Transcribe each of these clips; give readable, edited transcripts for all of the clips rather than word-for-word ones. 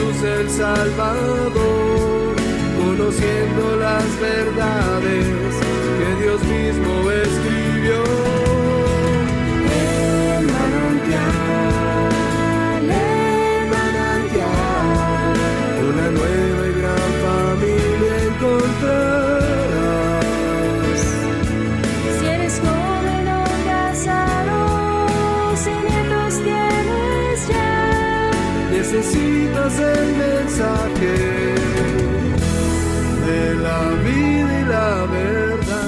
Jesús el Salvador, conociendo las verdades que Dios mismo escribió. El manantial, una nueva y gran familia encontrarás. Si eres joven o casado, si nietos tienes ya, necesitas el mensaje de la vida y la verdad.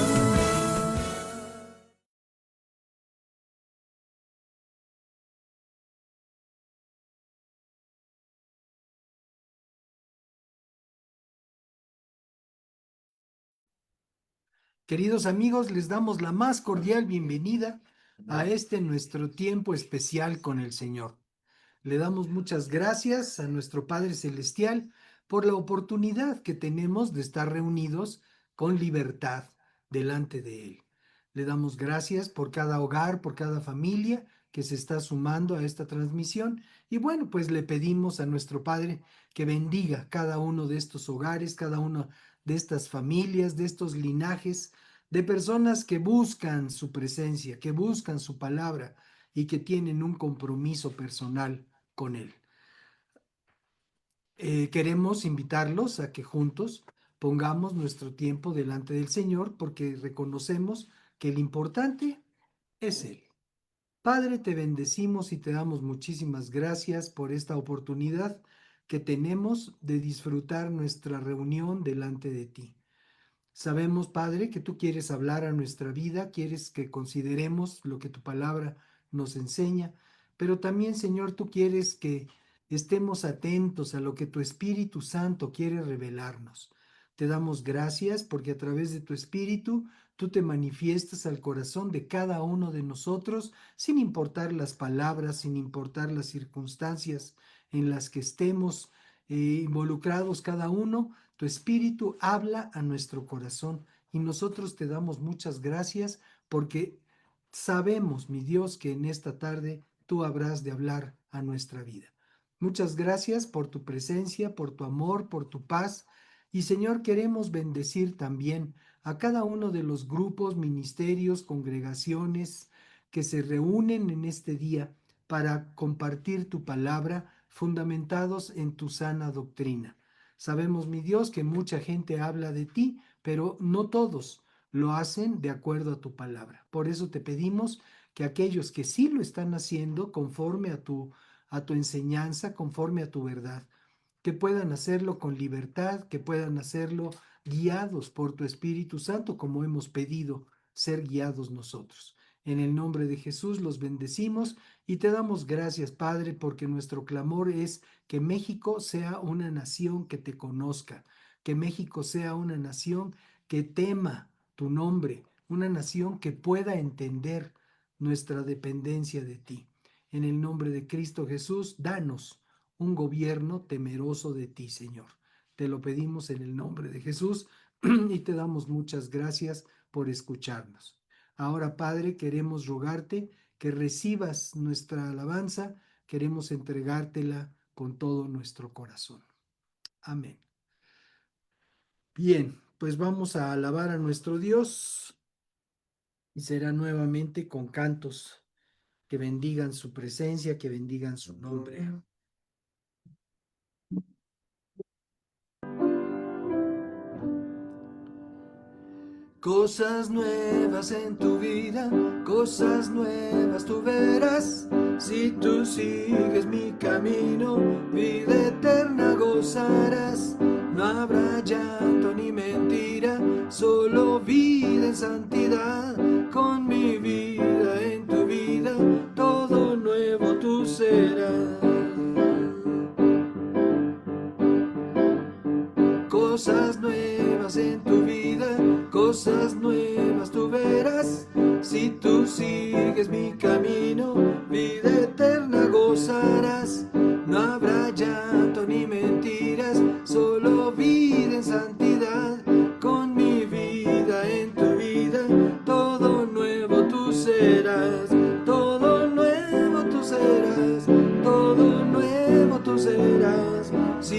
Queridos amigos, les damos la más cordial bienvenida a este nuestro tiempo especial con el Señor. Le damos muchas gracias a nuestro Padre Celestial por la oportunidad que tenemos de estar reunidos con libertad delante de Él. Le damos gracias por cada hogar, por cada familia que se está sumando a esta transmisión. Y bueno, pues le pedimos a nuestro Padre que bendiga cada uno de estos hogares, cada uno de estas familias, de estos linajes, de personas que buscan su presencia, que buscan su palabra y que tienen un compromiso personal con Él. Queremos invitarlos a que juntos pongamos nuestro tiempo delante del Señor, porque reconocemos que el importante es Él. Padre, te bendecimos y te damos muchísimas gracias por esta oportunidad que tenemos de disfrutar nuestra reunión delante de ti. Sabemos, Padre, que tú quieres hablar a nuestra vida, quieres que consideremos lo que tu palabra nos enseña, pero también, Señor, tú quieres que estemos atentos a lo que tu Espíritu Santo quiere revelarnos. Te damos gracias porque a través de tu Espíritu tú te manifiestas al corazón de cada uno de nosotros, sin importar las palabras, sin importar las circunstancias en las que estemos involucrados cada uno. Tu Espíritu habla a nuestro corazón y nosotros te damos muchas gracias porque sabemos, mi Dios, que en esta tarde tú habrás de hablar a nuestra vida. Muchas gracias por tu presencia, por tu amor, por tu paz. Y Señor, queremos bendecir también a cada uno de los grupos, ministerios, congregaciones que se reúnen en este día para compartir tu palabra, fundamentados en tu sana doctrina. Sabemos, mi Dios, que mucha gente habla de ti, pero no todos lo hacen de acuerdo a tu palabra. Por eso te pedimos que aquellos que sí lo están haciendo conforme a tu enseñanza, conforme a tu verdad, que puedan hacerlo con libertad, que puedan hacerlo guiados por tu Espíritu Santo, como hemos pedido ser guiados nosotros. En el nombre de Jesús los bendecimos y te damos gracias, Padre, porque nuestro clamor es que México sea una nación que te conozca, que México sea una nación que tema tu nombre, una nación que pueda entender nuestra dependencia de ti. En el nombre de Cristo Jesús, danos un gobierno temeroso de ti, Señor. Te lo pedimos en el nombre de Jesús y te damos muchas gracias por escucharnos. Ahora, Padre, queremos rogarte que recibas nuestra alabanza, queremos entregártela con todo nuestro corazón. Amén. Bien, pues vamos a alabar a nuestro Dios y será nuevamente con cantos que bendigan su presencia, que bendigan su nombre. Cosas nuevas en tu vida, cosas nuevas tú verás. Si tú sigues mi camino, vida eterna gozarás. No habrá llanto ni mentira, solo vida en santidad. Con mi vida en tu vida, todo nuevo tú serás. Cosas nuevas en tu vida, cosas nuevas tú verás. Si tú sigues mi camino, vida eterna gozarás. No habrá llanto ni mentiras, solo vida en santidad. Con mi vida en tu vida, todo nuevo tú serás. Todo nuevo tú serás, todo nuevo tú serás. Si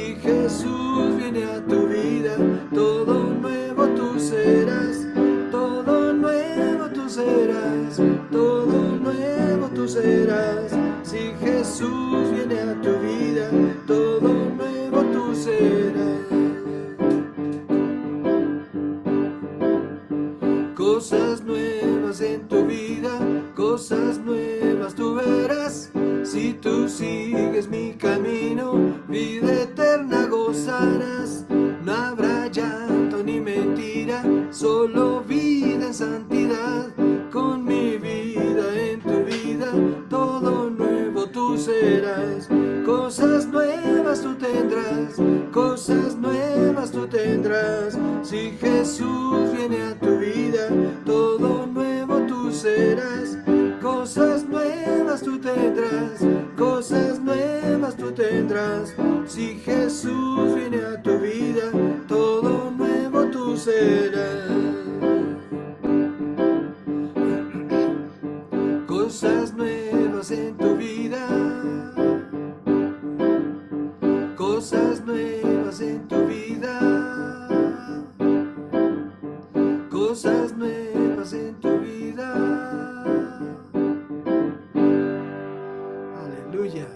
gozarás. No habrá llanto ni mentira, solo vida en santidad. Con mi vida en tu vida, todo nuevo tú serás. Cosas nuevas tú tendrás, cosas nuevas tú tendrás. Si Jesús viene a tu vida, todo nuevo tú serás. Cosas nuevas tú tendrás, cosas nuevas tú tendrás. Si Jesús viene a tu vida, todo nuevo tú serás. Cosas nuevas en tu vida, cosas nuevas en tu vida, cosas nuevas en tu vida. Aleluya.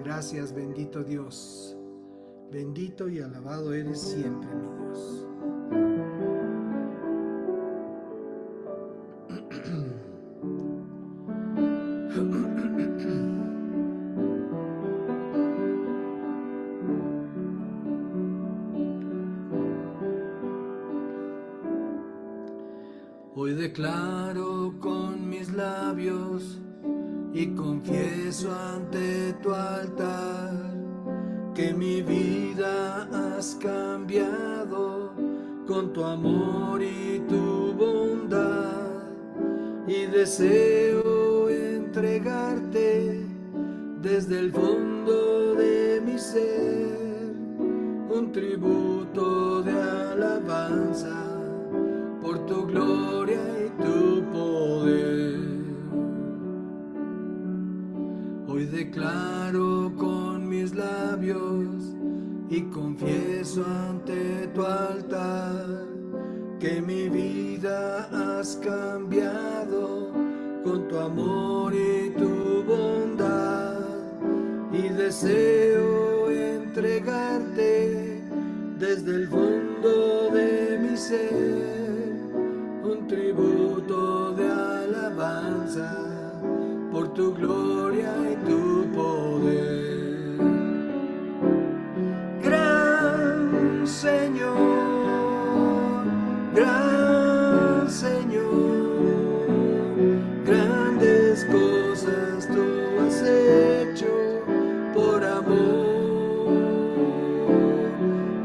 Gracias, bendito Dios. Bendito y alabado eres siempre, mi Dios. Hoy declaro con mis labios y confieso ante tu altar que mi vida has cambiado con tu amor y tu bondad, y deseo entregarte desde el fondo de mi ser un tributo de alabanza por tu gloria y tu poder. Hoy declaro con mis labios y confieso ante tu altar que mi vida has cambiado con tu amor y tu bondad, y deseo entregarte desde el fondo de mi ser un tributo de alabanza por tu gloria y tu poder. Gran Señor, gran Señor, grandes cosas tú has hecho por amor.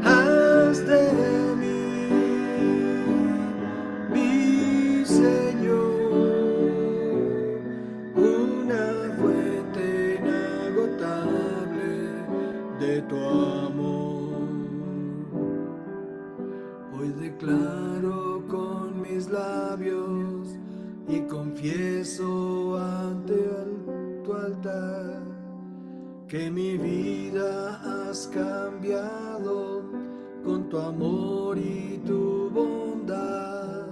Haz de mí, mi Señor, una fuente inagotable de tu amor. Hoy declaro con mis labios y confieso ante tu altar que mi vida has cambiado con tu amor y tu bondad,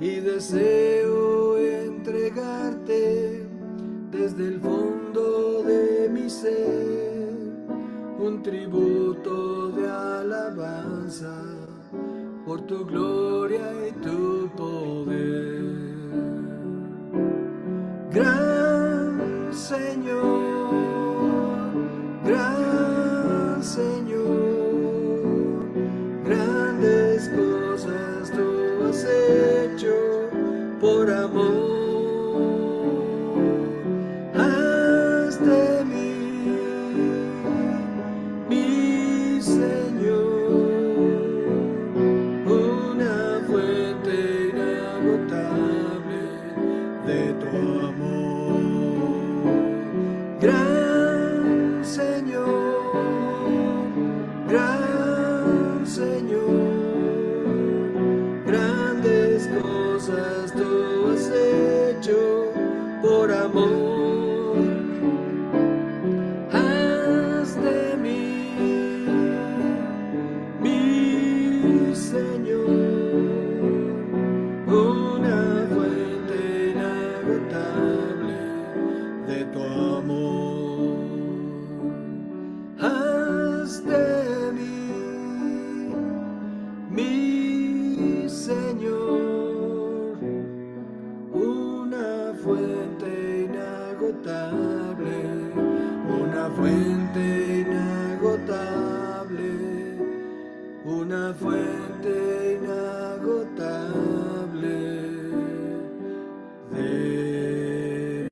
y deseo entregarte desde el fondo de mi ser un tributo de alabanza por tu gloria y tu poder. Gran Señor, gran Señor, grandes cosas tú has hecho por amor. Haz de mí, mi Señor, una fuente inagotable de tu amor. una fuente inagotable de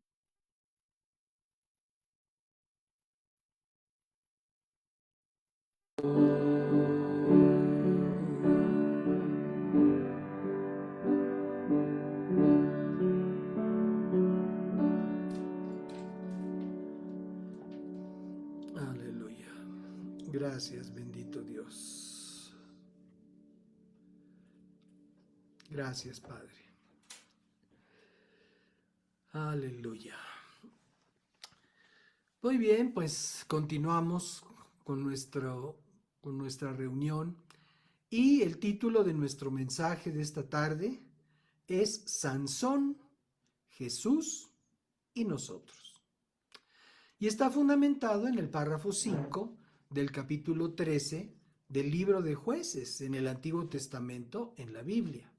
Aleluya. Gracias, bendito Dios. Gracias, Padre. Aleluya. Muy bien, pues continuamos con nuestra reunión y el título de nuestro mensaje de esta tarde es Sansón, Jesús y nosotros. Y está fundamentado en el párrafo 5 del capítulo 13 del libro de Jueces en el Antiguo Testamento en la Biblia.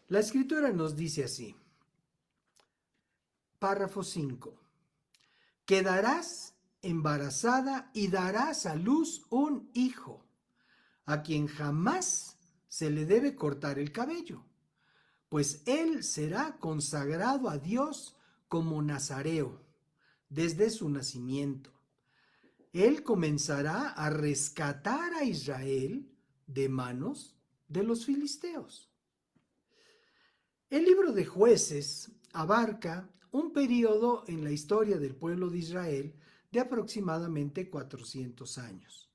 La Escritura nos dice así, párrafo 5. Quedarás embarazada y darás a luz un hijo, a quien jamás se le debe cortar el cabello, pues él será consagrado a Dios como nazareo desde su nacimiento. Él comenzará a rescatar a Israel de manos de los filisteos. El libro de Jueces abarca un periodo en la historia del pueblo de Israel de aproximadamente 400 años,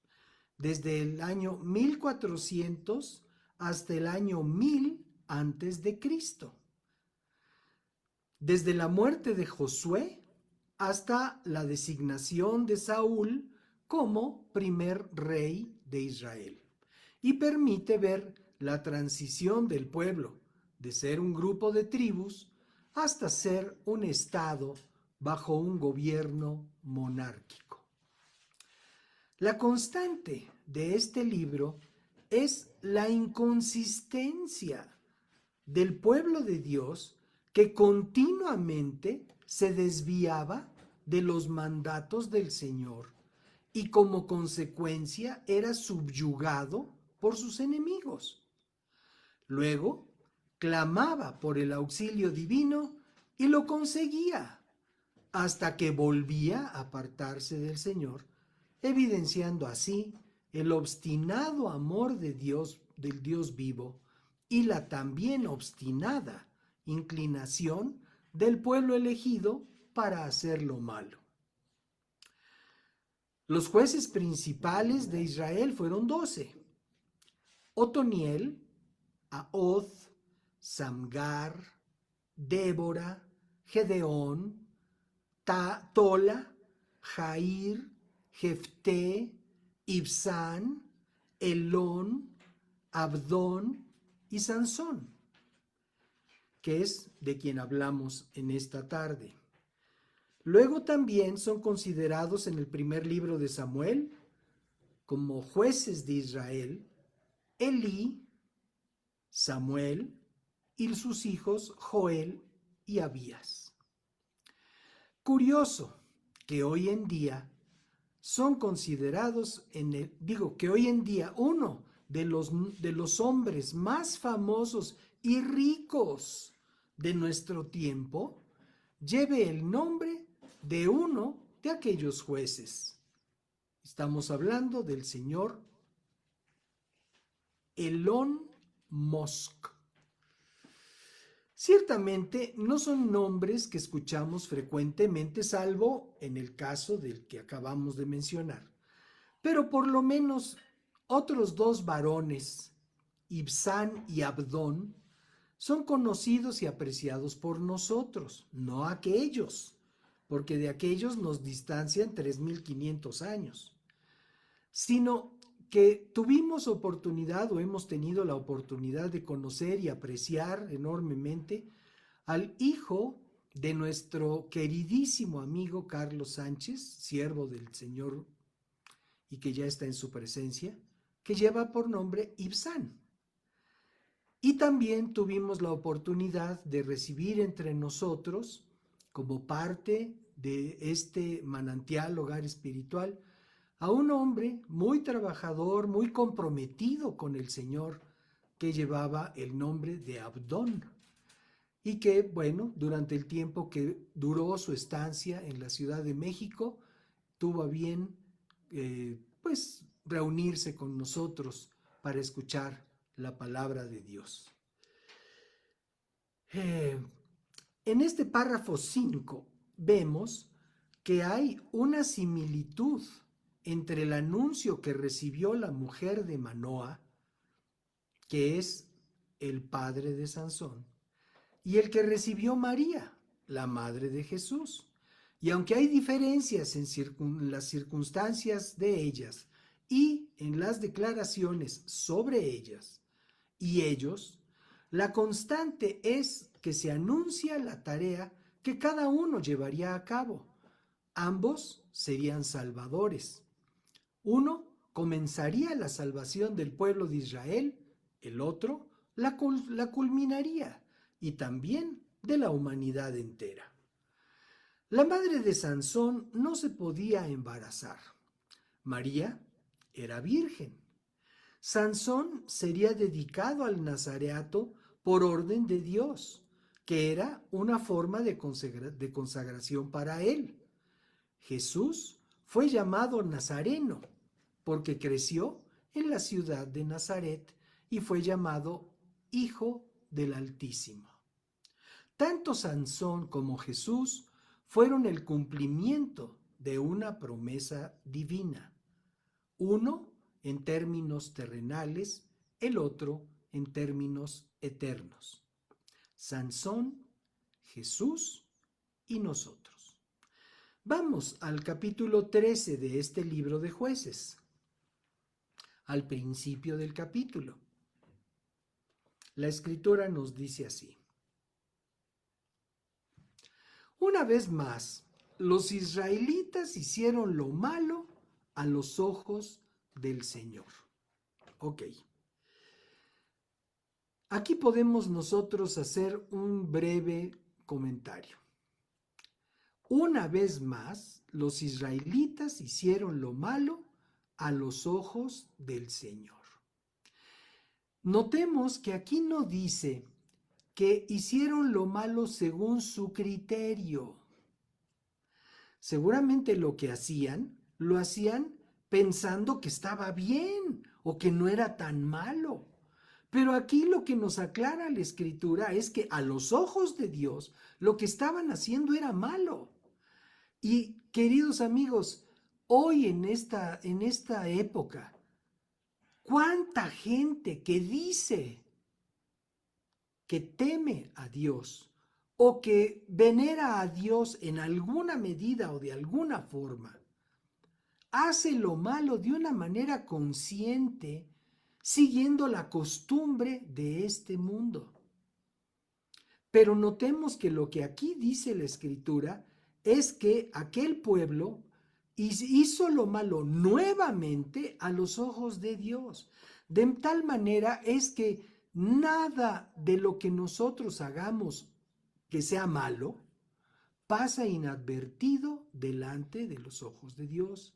desde el año 1400 hasta el año 1000 antes de Cristo, desde la muerte de Josué hasta la designación de Saúl como primer rey de Israel, y permite ver la transición del pueblo de ser un grupo de tribus hasta ser un estado bajo un gobierno monárquico. La constante de este libro es la inconsistencia del pueblo de Dios que continuamente se desviaba de los mandatos del Señor y como consecuencia era subyugado por sus enemigos. Luego, clamaba por el auxilio divino y lo conseguía, hasta que volvía a apartarse del Señor, evidenciando así el obstinado amor de Dios, del Dios vivo, y la también obstinada inclinación del pueblo elegido para hacer lo malo. Los jueces principales de Israel fueron 12: Otoniel, Ahoz, Samgar, Débora, Gedeón, Tola, Jair, Jefté, Ibsán, Elón, Abdón y Sansón, que es de quien hablamos en esta tarde. Luego también son considerados en el primer libro de Samuel como jueces de Israel Elí, Samuel y sus hijos Joel y Abías. Curioso que hoy en día son considerados que hoy en día uno de los hombres más famosos y ricos de nuestro tiempo lleve el nombre de uno de aquellos jueces. Estamos hablando del señor Elon Musk. Ciertamente no son nombres que escuchamos frecuentemente, salvo en el caso del que acabamos de mencionar. Pero por lo menos otros 2 varones, Ibsán y Abdón, son conocidos y apreciados por nosotros, no aquellos, porque de aquellos nos distancian 3500 años, sino que tuvimos oportunidad o hemos tenido la oportunidad de conocer y apreciar enormemente al hijo de nuestro queridísimo amigo Carlos Sánchez, siervo del Señor y que ya está en su presencia, que lleva por nombre Ibsán. Y también tuvimos la oportunidad de recibir entre nosotros, como parte de este manantial hogar espiritual, a un hombre muy trabajador, muy comprometido con el Señor, que llevaba el nombre de Abdón, y que, bueno, durante el tiempo que duró su estancia en la Ciudad de México, tuvo a bien, pues, reunirse con nosotros para escuchar la palabra de Dios. En este párrafo 5 vemos que hay una similitud entre el anuncio que recibió la mujer de Manoa, que es el padre de Sansón, y el que recibió María, la madre de Jesús. Y aunque hay diferencias en las circunstancias de ellas y en las declaraciones sobre ellas y ellos, la constante es que se anuncia la tarea que cada uno llevaría a cabo. Ambos serían salvadores. Uno comenzaría la salvación del pueblo de Israel, el otro la culminaría, y también de la humanidad entera. La madre de Sansón no se podía embarazar. María era virgen. Sansón sería dedicado al nazareato por orden de Dios, que era una forma de consagración para él. Jesús fue llamado Nazareno porque creció en la ciudad de Nazaret y fue llamado Hijo del Altísimo. Tanto Sansón como Jesús fueron el cumplimiento de una promesa divina, uno en términos terrenales, el otro en términos eternos. Sansón, Jesús y nosotros. Vamos al capítulo 13 de este libro de Jueces, al principio del capítulo. La escritura nos dice así: una vez más, los israelitas hicieron lo malo a los ojos del Señor. Ok. Aquí podemos nosotros hacer un breve comentario. Una vez más, los israelitas hicieron lo malo a los ojos del Señor. Notemos que aquí no dice que hicieron lo malo según su criterio. Seguramente lo que hacían, lo hacían pensando que estaba bien o que no era tan malo. Pero aquí lo que nos aclara la Escritura es que a los ojos de Dios lo que estaban haciendo era malo. Y queridos amigos, hoy en esta época, ¿cuánta gente que dice que teme a Dios o que venera a Dios en alguna medida o de alguna forma, hace lo malo de una manera consciente, siguiendo la costumbre de este mundo? Pero notemos que lo que aquí dice la Escritura es que aquel pueblo hizo lo malo nuevamente a los ojos de Dios. De tal manera es que nada de lo que nosotros hagamos que sea malo pasa inadvertido delante de los ojos de Dios.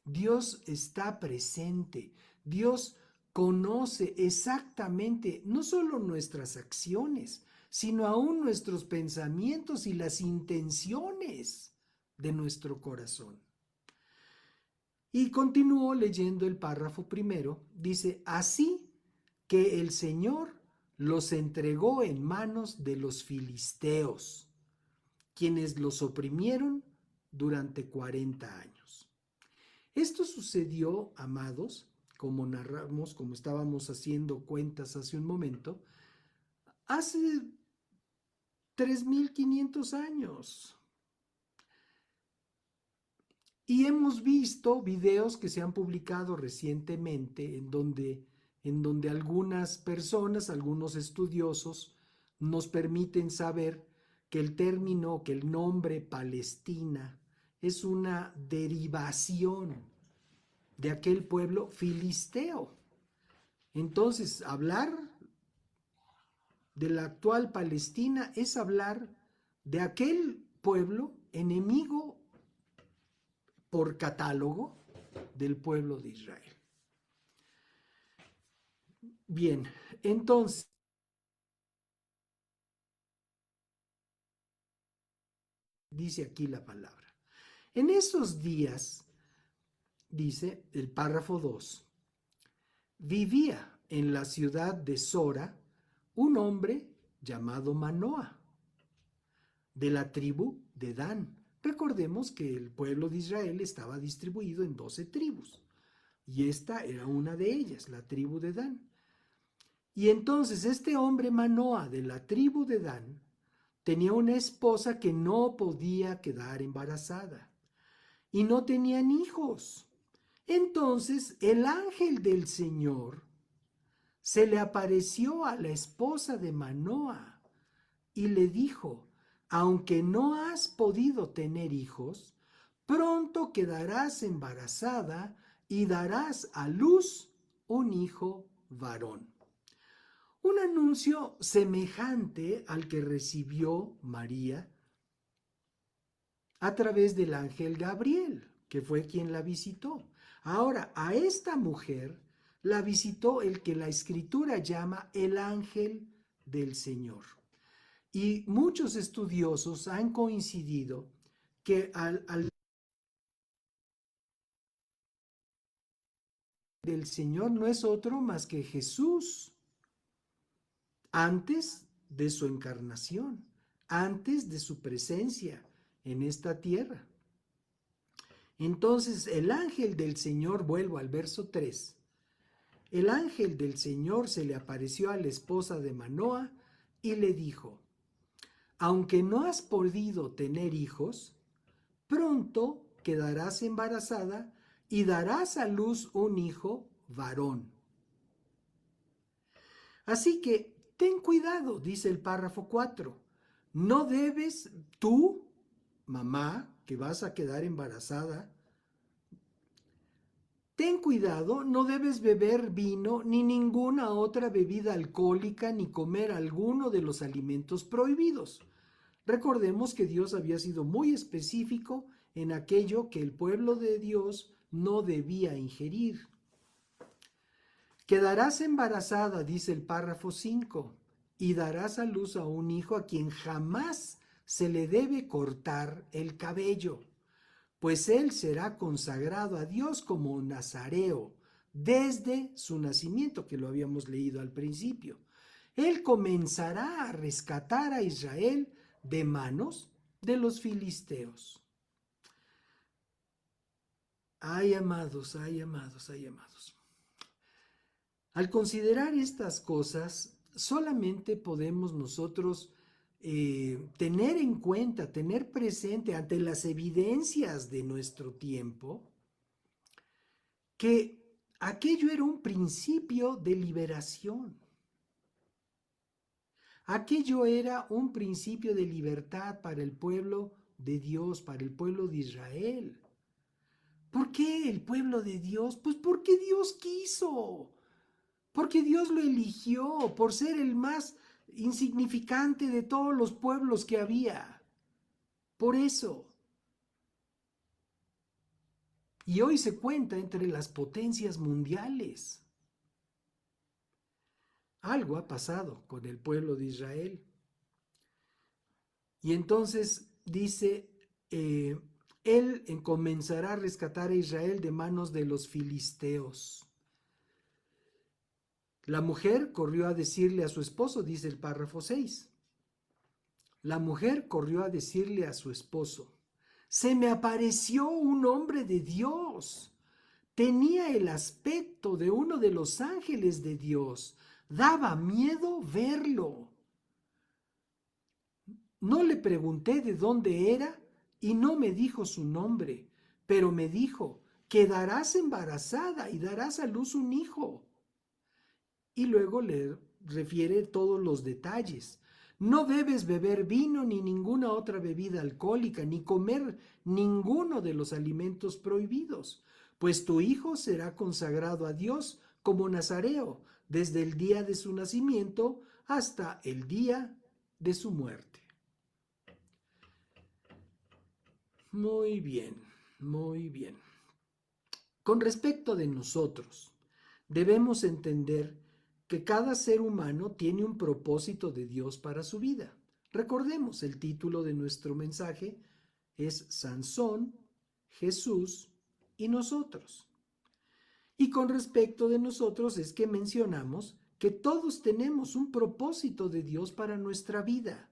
Dios está presente. Dios conoce exactamente no solo nuestras acciones, sino aún nuestros pensamientos y las intenciones de nuestro corazón. Y continuó leyendo el párrafo primero. Dice: así que el Señor los entregó en manos de los filisteos, quienes los oprimieron durante 40 años. Esto sucedió, amados, como narramos, como estábamos haciendo cuentas hace un momento, hace 3,500 años. Y hemos visto videos que se han publicado recientemente en donde algunas personas, algunos estudiosos, nos permiten saber que el término, que el nombre Palestina es una derivación de aquel pueblo filisteo. Entonces, hablar de la actual Palestina es hablar de aquel pueblo enemigo por catálogo del pueblo de Israel. Bien, entonces, dice aquí la palabra. En esos días, dice el párrafo 2, vivía en la ciudad de Sora un hombre llamado Manoa, de la tribu de Dan. Recordemos que el pueblo de Israel estaba distribuido en 12 tribus, y esta era una de ellas, la tribu de Dan. Y entonces este hombre Manoa de la tribu de Dan tenía una esposa que no podía quedar embarazada y no tenían hijos. Entonces el ángel del Señor se le apareció a la esposa de Manoa y le dijo: aunque no has podido tener hijos, pronto quedarás embarazada y darás a luz un hijo varón. Un anuncio semejante al que recibió María a través del ángel Gabriel, que fue quien la visitó. Ahora, a esta mujer la visitó el que la Escritura llama el ángel del Señor. Y muchos estudiosos han coincidido que al del Señor no es otro más que Jesús, antes de su encarnación, antes de su presencia en esta tierra. Entonces el ángel del Señor, vuelvo al verso 3, el ángel del Señor se le apareció a la esposa de Manoa y le dijo: aunque no has podido tener hijos, pronto quedarás embarazada y darás a luz un hijo varón. Así que ten cuidado, dice el párrafo 4. No debes tú, mamá, que vas a quedar embarazada, ten cuidado, no debes beber vino ni ninguna otra bebida alcohólica ni comer alguno de los alimentos prohibidos. Recordemos que Dios había sido muy específico en aquello que el pueblo de Dios no debía ingerir. Quedarás embarazada, dice el párrafo 5, y darás a luz a un hijo a quien jamás se le debe cortar el cabello, pues él será consagrado a Dios como nazareo desde su nacimiento, que lo habíamos leído al principio. Él comenzará a rescatar a Israel de manos de los filisteos. Ay, amados, ay, amados, ay, amados. Al considerar estas cosas, solamente podemos nosotros tener en cuenta, tener presente ante las evidencias de nuestro tiempo, que aquello era un principio de liberación. Aquello era un principio de libertad para el pueblo de Dios, para el pueblo de Israel. ¿Por qué el pueblo de Dios? Pues porque Dios quiso, porque Dios lo eligió por ser el más insignificante de todos los pueblos que había. Por eso. Y hoy se cuenta entre las potencias mundiales. Algo ha pasado con el pueblo de Israel. Y entonces dice, él comenzará a rescatar a Israel de manos de los filisteos. La mujer corrió a decirle a su esposo, dice el párrafo 6. La mujer corrió a decirle a su esposo: se me apareció un hombre de Dios. Tenía el aspecto de uno de los ángeles de Dios. Daba miedo verlo. No le pregunté de dónde era y no me dijo su nombre, pero me dijo: quedarás embarazada y darás a luz un hijo. Y luego le refiere todos los detalles. No debes beber vino ni ninguna otra bebida alcohólica, ni comer ninguno de los alimentos prohibidos, pues tu hijo será consagrado a Dios como nazareo desde el día de su nacimiento hasta el día de su muerte. Muy bien, muy bien. Con respecto de nosotros, debemos entender que cada ser humano tiene un propósito de Dios para su vida. Recordemos, el título de nuestro mensaje es Sansón, Jesús y nosotros. Y con respecto de nosotros es que mencionamos que todos tenemos un propósito de Dios para nuestra vida.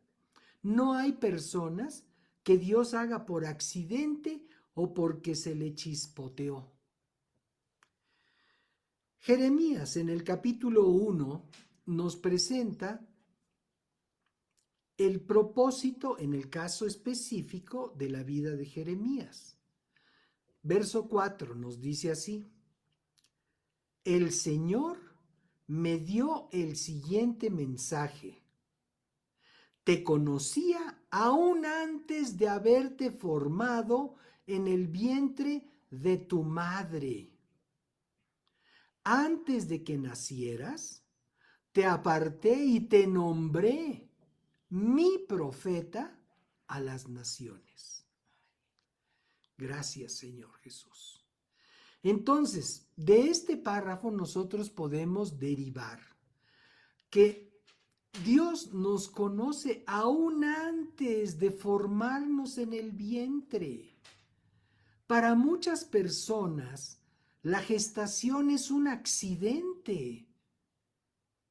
No hay personas que Dios haga por accidente o porque se le chispoteó. Jeremías en el capítulo 1 nos presenta el propósito en el caso específico de la vida de Jeremías. Verso 4 nos dice así: el Señor me dio el siguiente mensaje. Te conocía aún antes de haberte formado en el vientre de tu madre. Antes de que nacieras, te aparté y te nombré mi profeta a las naciones. Gracias, Señor Jesús. Entonces, de este párrafo nosotros podemos derivar que Dios nos conoce aún antes de formarnos en el vientre. Para muchas personas, la gestación es un accidente,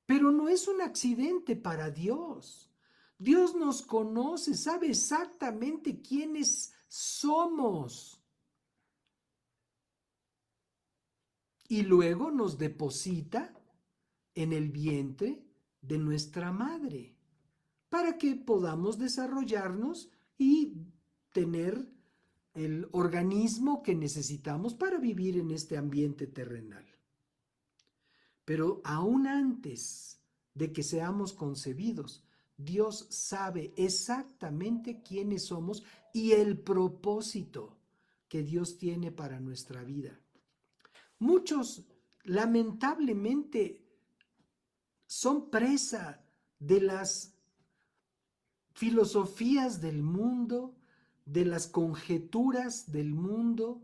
pero no es un accidente para Dios. Dios nos conoce, sabe exactamente quiénes somos. Y luego nos deposita en el vientre de nuestra madre para que podamos desarrollarnos y tener el organismo que necesitamos para vivir en este ambiente terrenal. Pero aún antes de que seamos concebidos, Dios sabe exactamente quiénes somos y el propósito que Dios tiene para nuestra vida. Muchos, lamentablemente, son presa de las filosofías del mundo, de las conjeturas del mundo,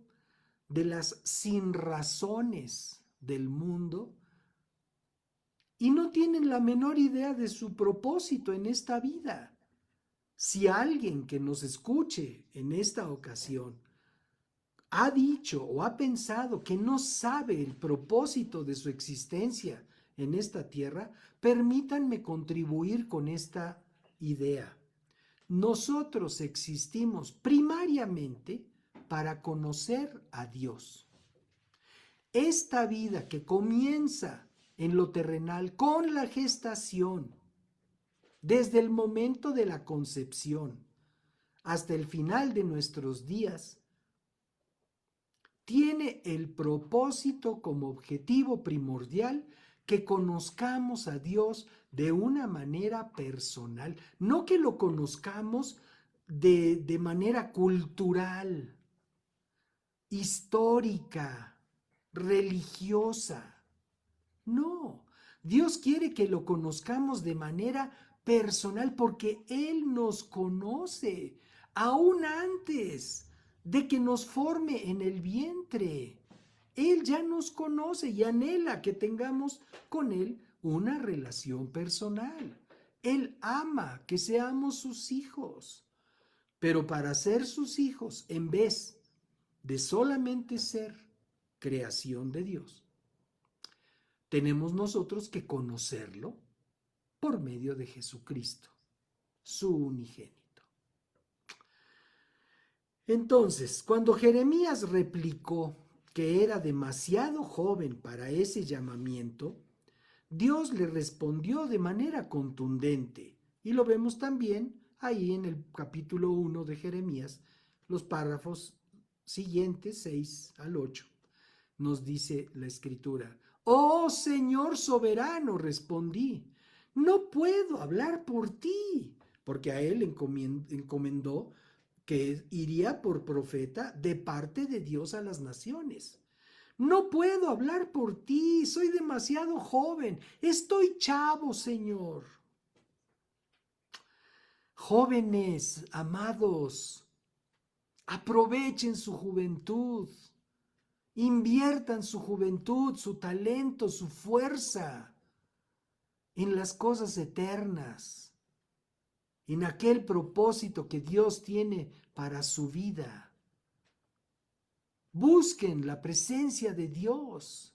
de las sinrazones del mundo, y no tienen la menor idea de su propósito en esta vida. Si alguien que nos escuche en esta ocasión ha dicho o ha pensado que no sabe el propósito de su existencia en esta tierra, permítanme contribuir con esta idea. Nosotros existimos primariamente para conocer a Dios. Esta vida que comienza en lo terrenal con la gestación, desde el momento de la concepción hasta el final de nuestros días, tiene el propósito como objetivo primordial que conozcamos a Dios de una manera personal, no que lo conozcamos de manera cultural, histórica, religiosa. No, Dios quiere que lo conozcamos de manera personal porque Él nos conoce aún antes de que nos forme en el vientre. Él ya nos conoce y anhela que tengamos con Él una relación personal. Él ama que seamos sus hijos, pero para ser sus hijos, en vez de solamente ser creación de Dios, tenemos nosotros que conocerlo por medio de Jesucristo, su unigénito. Entonces, cuando Jeremías replicó que era demasiado joven para ese llamamiento, Dios le respondió de manera contundente, y lo vemos también ahí en el capítulo 1 de Jeremías, los párrafos siguientes, 6 al 8, nos dice la Escritura: «Oh Señor soberano», respondí, «no puedo hablar por ti», porque a él encomendó que iría por profeta de parte de Dios a las naciones. «No puedo hablar por ti, soy demasiado joven, estoy chavo, Señor». Jóvenes, amados, aprovechen su juventud Inviertan su juventud, su talento, su fuerza en las cosas eternas, en aquel propósito que Dios tiene para su vida. Busquen la presencia de Dios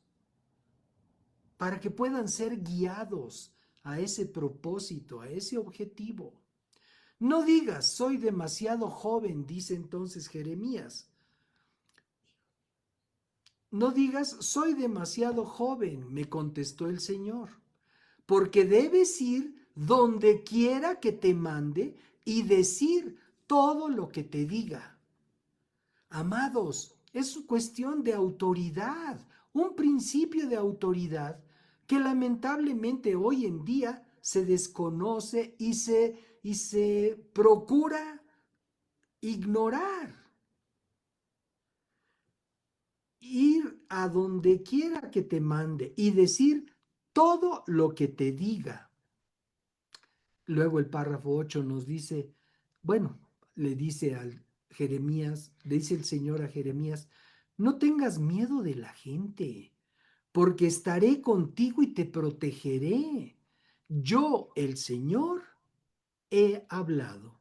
para que puedan ser guiados a ese propósito, a ese objetivo. No digas, soy demasiado joven, dice entonces Jeremías. No digas, soy demasiado joven, me contestó el Señor, porque debes ir donde quiera que te mande y decir todo lo que te diga. Amados, es cuestión de autoridad, un principio de autoridad que lamentablemente hoy en día se desconoce y se procura ignorar. Ir a donde quiera que te mande y decir todo lo que te diga. Luego el párrafo 8 nos dice, bueno, le dice al Jeremías, le dice el Señor a Jeremías, no tengas miedo de la gente, porque estaré contigo y te protegeré. Yo, el Señor, he hablado.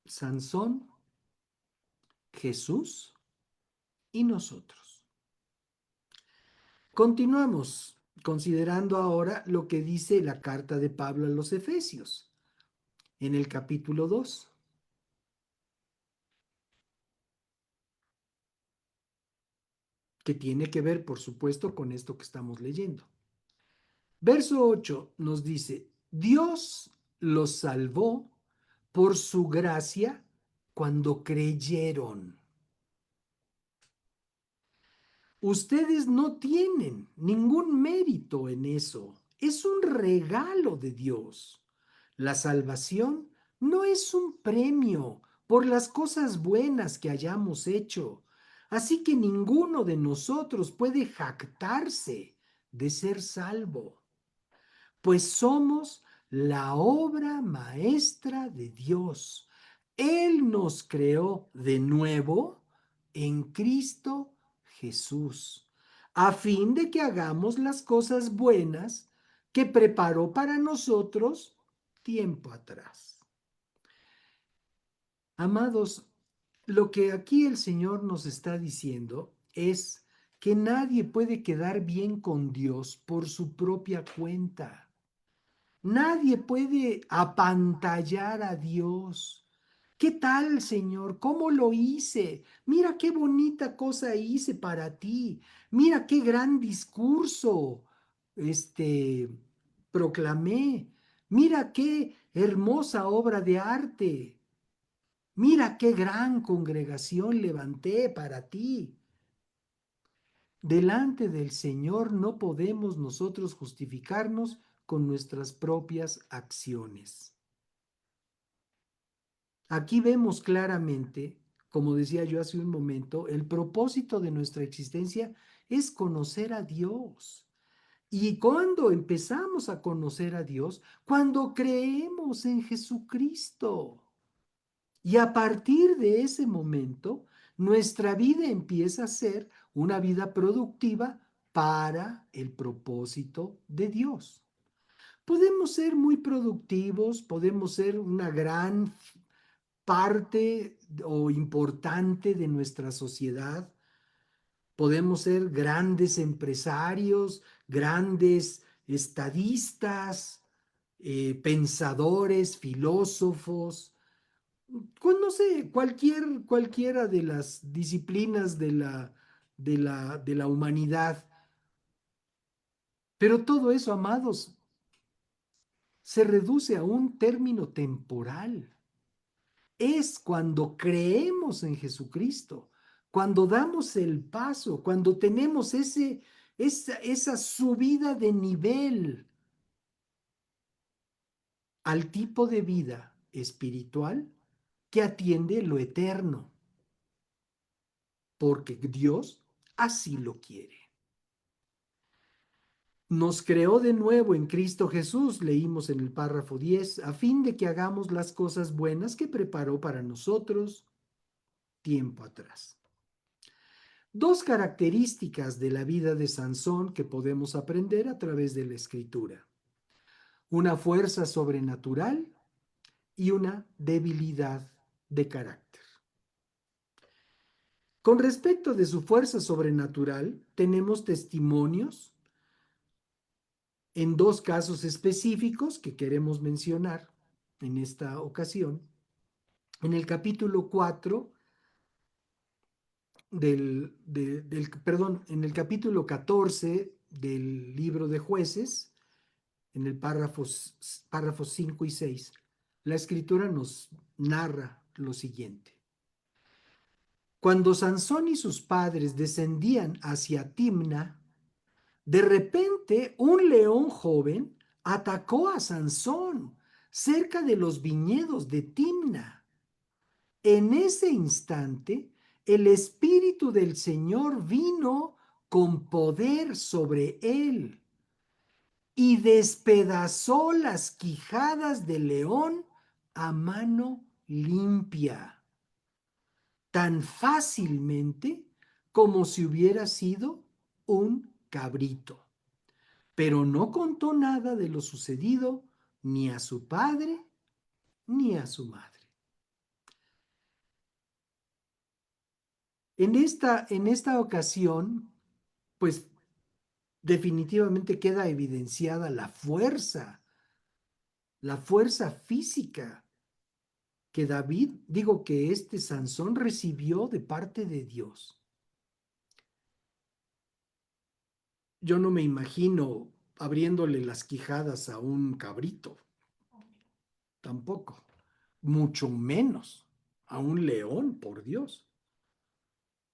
Sansón, Jesús y nosotros. Continuamos considerando ahora lo que dice la carta de Pablo a los Efesios, en el capítulo 2. Que tiene que ver, por supuesto, con esto que estamos leyendo. Verso 8 nos dice, Dios los salvó por su gracia cuando creyeron. Ustedes no tienen ningún mérito en eso. Es un regalo de Dios. La salvación no es un premio por las cosas buenas que hayamos hecho. Así que ninguno de nosotros puede jactarse de ser salvo, pues somos la obra maestra de Dios. Él nos creó de nuevo en Cristo Jesús, a fin de que hagamos las cosas buenas que preparó para nosotros tiempo atrás. Amados, lo que aquí el Señor nos está diciendo es que nadie puede quedar bien con Dios por su propia cuenta. Nadie puede apantallar a Dios. ¿Qué tal, Señor? ¿Cómo lo hice? Mira qué bonita cosa hice para ti. Mira qué gran discurso proclamé. Mira qué hermosa obra de arte. Mira qué gran congregación levanté para ti. Delante del Señor no podemos nosotros justificarnos con nuestras propias acciones. Aquí vemos claramente, como decía yo hace un momento, el propósito de nuestra existencia es conocer a Dios. Y cuando empezamos a conocer a Dios, cuando creemos en Jesucristo. Y a partir de ese momento, nuestra vida empieza a ser una vida productiva para el propósito de Dios. Podemos ser muy productivos, podemos ser una gran parte o importante de nuestra sociedad, podemos ser grandes empresarios, grandes estadistas, pensadores, filósofos, no sé, cualquiera de las disciplinas de la humanidad. Pero todo eso, amados, se reduce a un término temporal. Es cuando creemos en Jesucristo, cuando damos el paso, cuando tenemos esa subida de nivel al tipo de vida espiritual que atiende lo eterno, porque Dios así lo quiere. Nos creó de nuevo en Cristo Jesús, leímos en el párrafo 10, a fin de que hagamos las cosas buenas que preparó para nosotros tiempo atrás. Dos características de la vida de Sansón que podemos aprender a través de la escritura: una fuerza sobrenatural y una debilidad de carácter. Con respecto de su fuerza sobrenatural, tenemos testimonios en dos casos específicos que queremos mencionar en esta ocasión. En el capítulo 4 perdón, en el capítulo 14 del libro de Jueces, en el párrafos 5 y 6, la escritura nos narra lo siguiente. Cuando Sansón y sus padres descendían hacia Timna, de repente un león joven atacó a Sansón cerca de los viñedos de Timna. En ese instante, el Espíritu del Señor vino con poder sobre él y despedazó las quijadas del león a mano limpia, tan fácilmente como si hubiera sido un cabrito. Pero no contó nada de lo sucedido ni a su padre ni a su madre. En esta ocasión, pues definitivamente queda evidenciada la fuerza física que que este Sansón recibió de parte de Dios. Yo no me imagino abriéndole las quijadas a un cabrito, tampoco, mucho menos a un león, por Dios.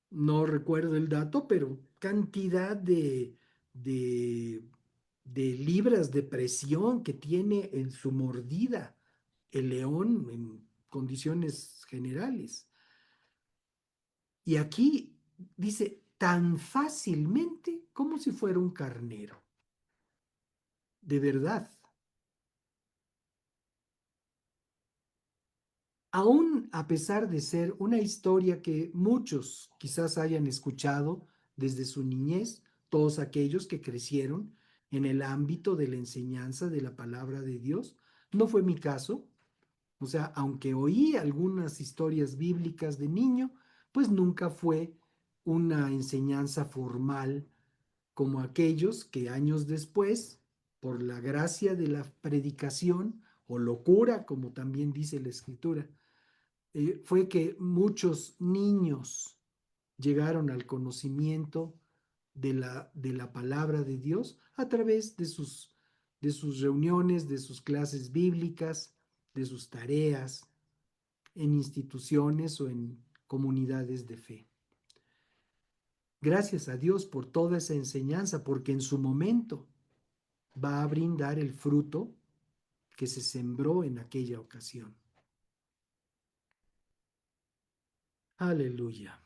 No recuerdo el dato, pero cantidad de, de libras de presión que tiene en su mordida el león en condiciones generales. Y aquí dice tan fácilmente como si fuera un carnero. De verdad. Aún a pesar de ser una historia que muchos quizás hayan escuchado desde su niñez, todos aquellos que crecieron en el ámbito de la enseñanza de la palabra de Dios, no fue mi caso. O sea, aunque oí algunas historias bíblicas de niño, pues nunca fue una enseñanza formal como aquellos que años después, por la gracia de la predicación o locura, como también dice la escritura, fue que muchos niños llegaron al conocimiento de la palabra de Dios a través de sus reuniones, de sus clases bíblicas, de sus tareas en instituciones o en comunidades de fe. Gracias a Dios por toda esa enseñanza, porque en su momento va a brindar el fruto que se sembró en aquella ocasión. Aleluya.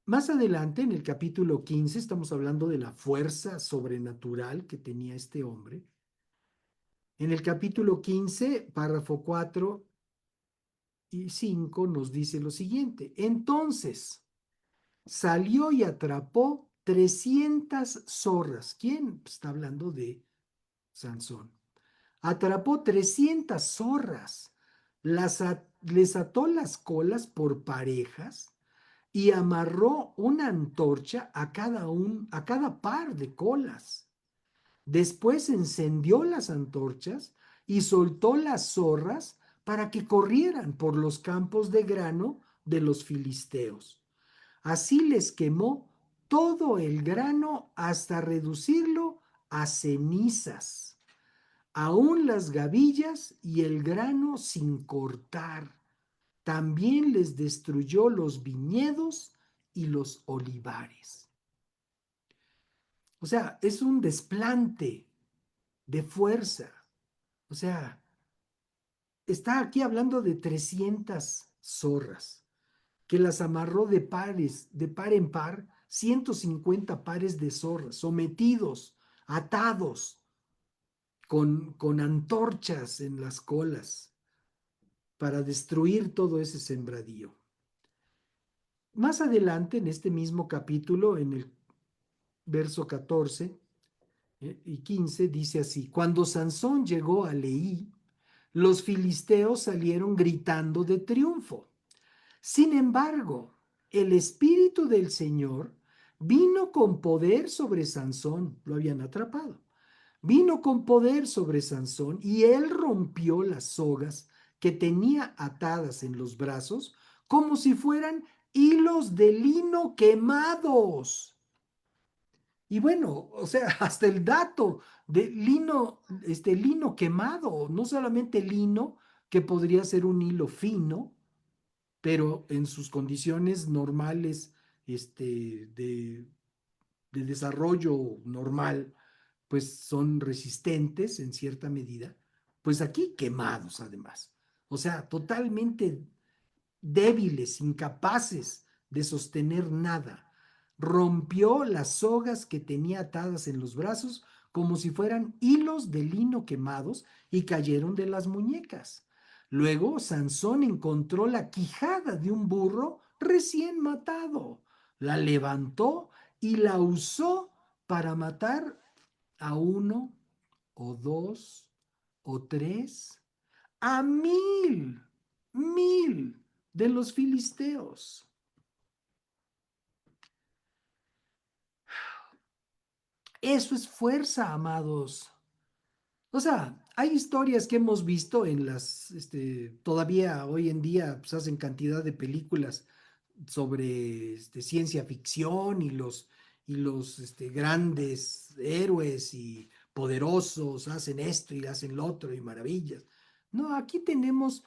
Más adelante, en el capítulo 15, estamos hablando de la fuerza sobrenatural que tenía este hombre. En el capítulo 15, párrafo 4 y 5, nos dice lo siguiente. Entonces, salió y atrapó 300 zorras. ¿Quién? Está hablando de Sansón. Atrapó 300 zorras, les ató las colas por parejas y amarró una antorcha a cada par de colas. Después encendió las antorchas y soltó las zorras para que corrieran por los campos de grano de los filisteos. Así les quemó todo el grano hasta reducirlo a cenizas, aún las gavillas y el grano sin cortar. También les destruyó los viñedos y los olivares. O sea, es un desplante de fuerza. O sea, está aquí hablando de 300 zorras, que las amarró de par en par, 150 pares de zorras, sometidos, atados, con antorchas en las colas, para destruir todo ese sembradío. Más adelante, en este mismo capítulo, en el verso 14 y 15, dice así: cuando Sansón llegó a Leí, los filisteos salieron gritando de triunfo. Sin embargo, el Espíritu del Señor vino con poder sobre Sansón, lo habían atrapado. Vino con poder sobre Sansón y él rompió las sogas que tenía atadas en los brazos como si fueran hilos de lino quemados. Y bueno, o sea, hasta el dato de lino, lino quemado, no solamente lino, que podría ser un hilo fino, pero en sus condiciones normales, de desarrollo normal, pues son resistentes en cierta medida, pues aquí quemados además. O sea, totalmente débiles, incapaces de sostener nada. Rompió las sogas que tenía atadas en los brazos como si fueran hilos de lino quemados y cayeron de las muñecas. Luego Sansón encontró la quijada de un burro recién matado, la levantó y la usó para matar a uno o dos o tres, a mil de los filisteos. Eso es fuerza, amados. O sea, hay historias que hemos visto en todavía hoy en día pues, hacen cantidad de películas sobre ciencia ficción y los grandes héroes y poderosos hacen esto y hacen lo otro y maravillas. No, aquí tenemos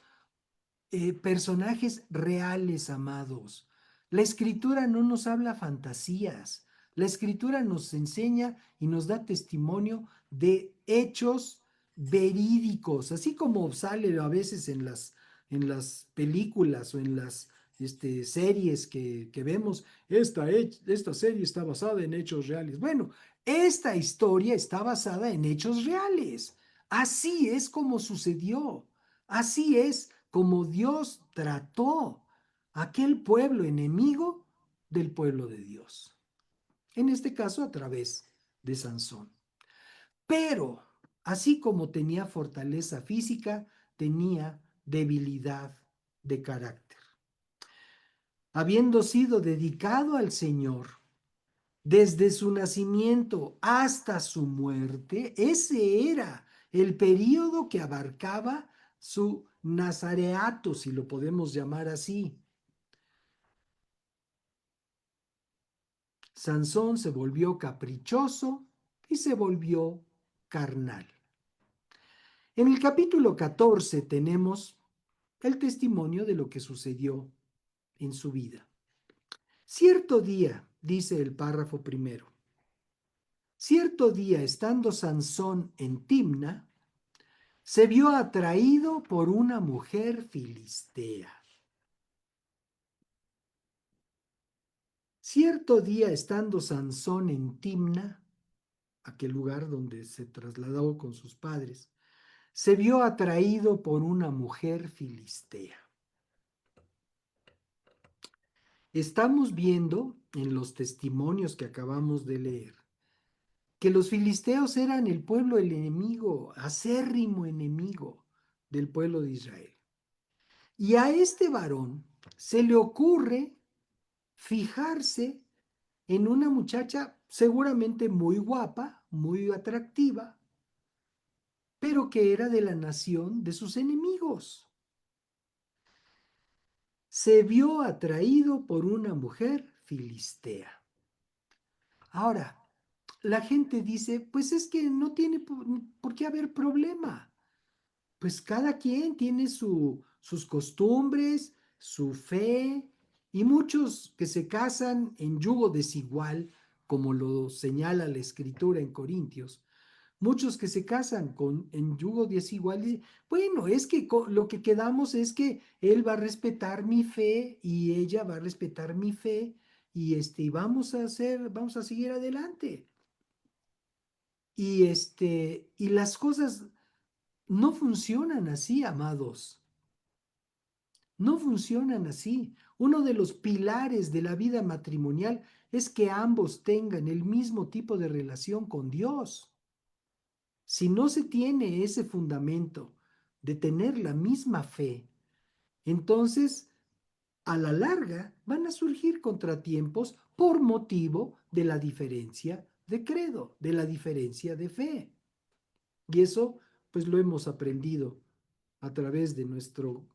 personajes reales, amados. La escritura no nos habla fantasías. La escritura nos enseña y nos da testimonio de hechos verídicos, así como sale a veces en las películas o en las series que vemos. Esta serie está basada en hechos reales. Bueno, esta historia está basada en hechos reales. Así es como sucedió. Así es como Dios trató a aquel pueblo enemigo del pueblo de Dios. En este caso, a través de Sansón. Pero, así como tenía fortaleza física, tenía debilidad de carácter. Habiendo sido dedicado al Señor desde su nacimiento hasta su muerte, ese era el período que abarcaba su nazareato, si lo podemos llamar así. Sansón se volvió caprichoso y se volvió carnal. En el capítulo 14 tenemos el testimonio de lo que sucedió en su vida. Cierto día, dice el párrafo primero, cierto día, estando Sansón en Timna, se vio atraído por una mujer filistea. Cierto día, estando Sansón en Timna, aquel lugar donde se trasladó con sus padres, se vio atraído por una mujer filistea. Estamos viendo en los testimonios que acabamos de leer que los filisteos eran el pueblo, el enemigo, acérrimo enemigo del pueblo de Israel. Y a este varón se le ocurre fijarse en una muchacha seguramente muy guapa, muy atractiva, pero que era de la nación de sus enemigos. Se vio atraído por una mujer filistea. Ahora, la gente dice, pues es que no tiene por qué haber problema. Pues cada quien tiene sus costumbres, su fe, y muchos que se casan en yugo desigual, como lo señala la escritura en Corintios, muchos que se casan en yugo desigual, bueno, es que lo que quedamos es que él va a respetar mi fe y ella va a respetar mi fe y vamos a seguir adelante. Y las cosas no funcionan así, amados. No funcionan así. Uno de los pilares de la vida matrimonial es que ambos tengan el mismo tipo de relación con Dios. Si no se tiene ese fundamento de tener la misma fe, entonces a la larga van a surgir contratiempos por motivo de la diferencia de credo, de la diferencia de fe. Y eso pues lo hemos aprendido a través de nuestro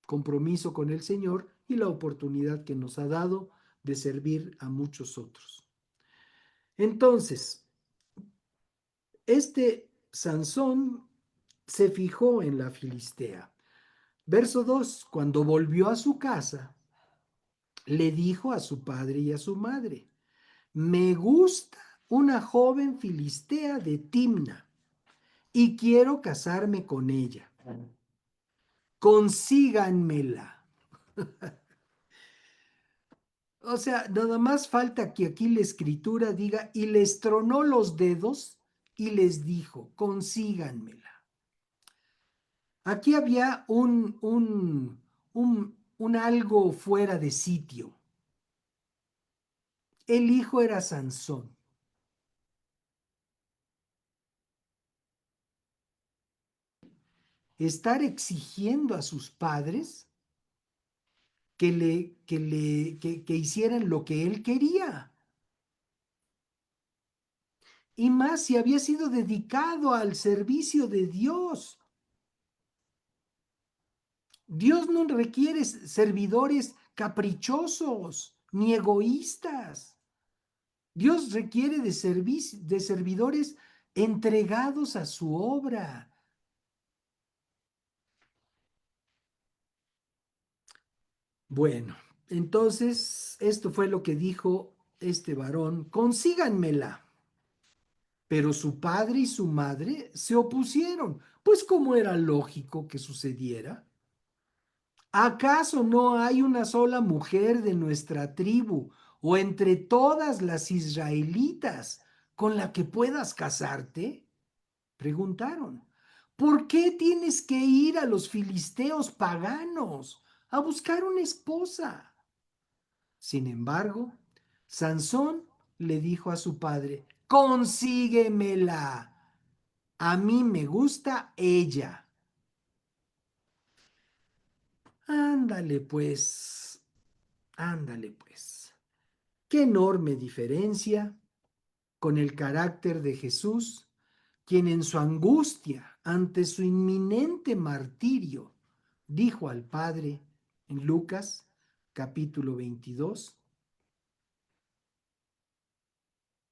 compromiso con el Señor y la oportunidad que nos ha dado de servir a muchos otros. Entonces, este Sansón se fijó en la Filistea. Verso 2, cuando volvió a su casa, le dijo a su padre y a su madre, me gusta una joven filistea de Timna y quiero casarme con ella. Consíganmela. O sea, nada más falta que aquí la escritura diga, y les tronó los dedos y les dijo, consíganmela. Aquí había un algo fuera de sitio. El hijo era Sansón. Estar exigiendo a sus padres que hicieran lo que él quería. Y más si había sido dedicado al servicio de Dios. Dios no requiere servidores caprichosos ni egoístas. Dios requiere de servidores entregados a su obra. Bueno, entonces esto fue lo que dijo este varón, consíganmela. Pero su padre y su madre se opusieron, pues como era lógico que sucediera. ¿Acaso no hay una sola mujer de nuestra tribu o entre todas las israelitas con la que puedas casarte? Preguntaron. ¿Por qué tienes que ir a los filisteos paganos a buscar una esposa? Sin embargo, Sansón le dijo a su padre, consíguemela. A mí me gusta ella. Ándale pues, ándale pues. Qué enorme diferencia con el carácter de Jesús, quien en su angustia ante su inminente martirio dijo al Padre en Lucas capítulo 22,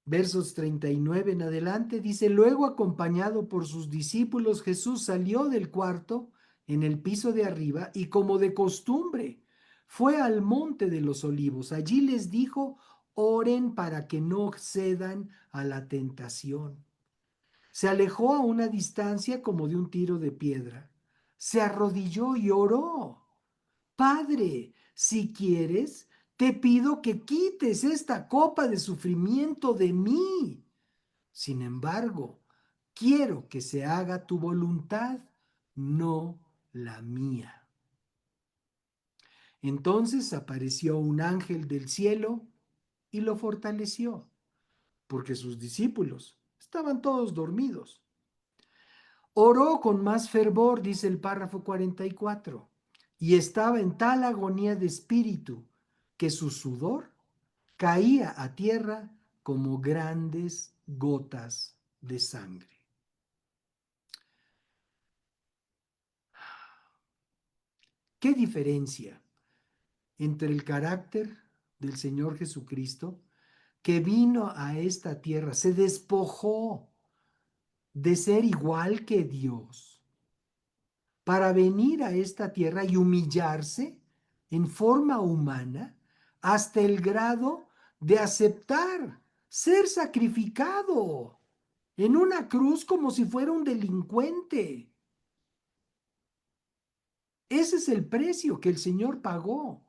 versos 39 en adelante, dice, luego acompañado por sus discípulos, Jesús salió del cuarto en el piso de arriba y como de costumbre, fue al monte de los olivos. Allí les dijo, oren para que no cedan a la tentación. Se alejó a una distancia como de un tiro de piedra. Se arrodilló y oró. Padre, si quieres, te pido que quites esta copa de sufrimiento de mí. Sin embargo, quiero que se haga tu voluntad, no la mía. Entonces apareció un ángel del cielo y lo fortaleció, porque sus discípulos estaban todos dormidos. Oró con más fervor, dice el párrafo 44, y estaba en tal agonía de espíritu que su sudor caía a tierra como grandes gotas de sangre. ¿Qué diferencia entre el carácter del Señor Jesucristo, que vino a esta tierra, se despojó de ser igual que Dios, para venir a esta tierra y humillarse en forma humana hasta el grado de aceptar ser sacrificado en una cruz como si fuera un delincuente? Ese es el precio que el Señor pagó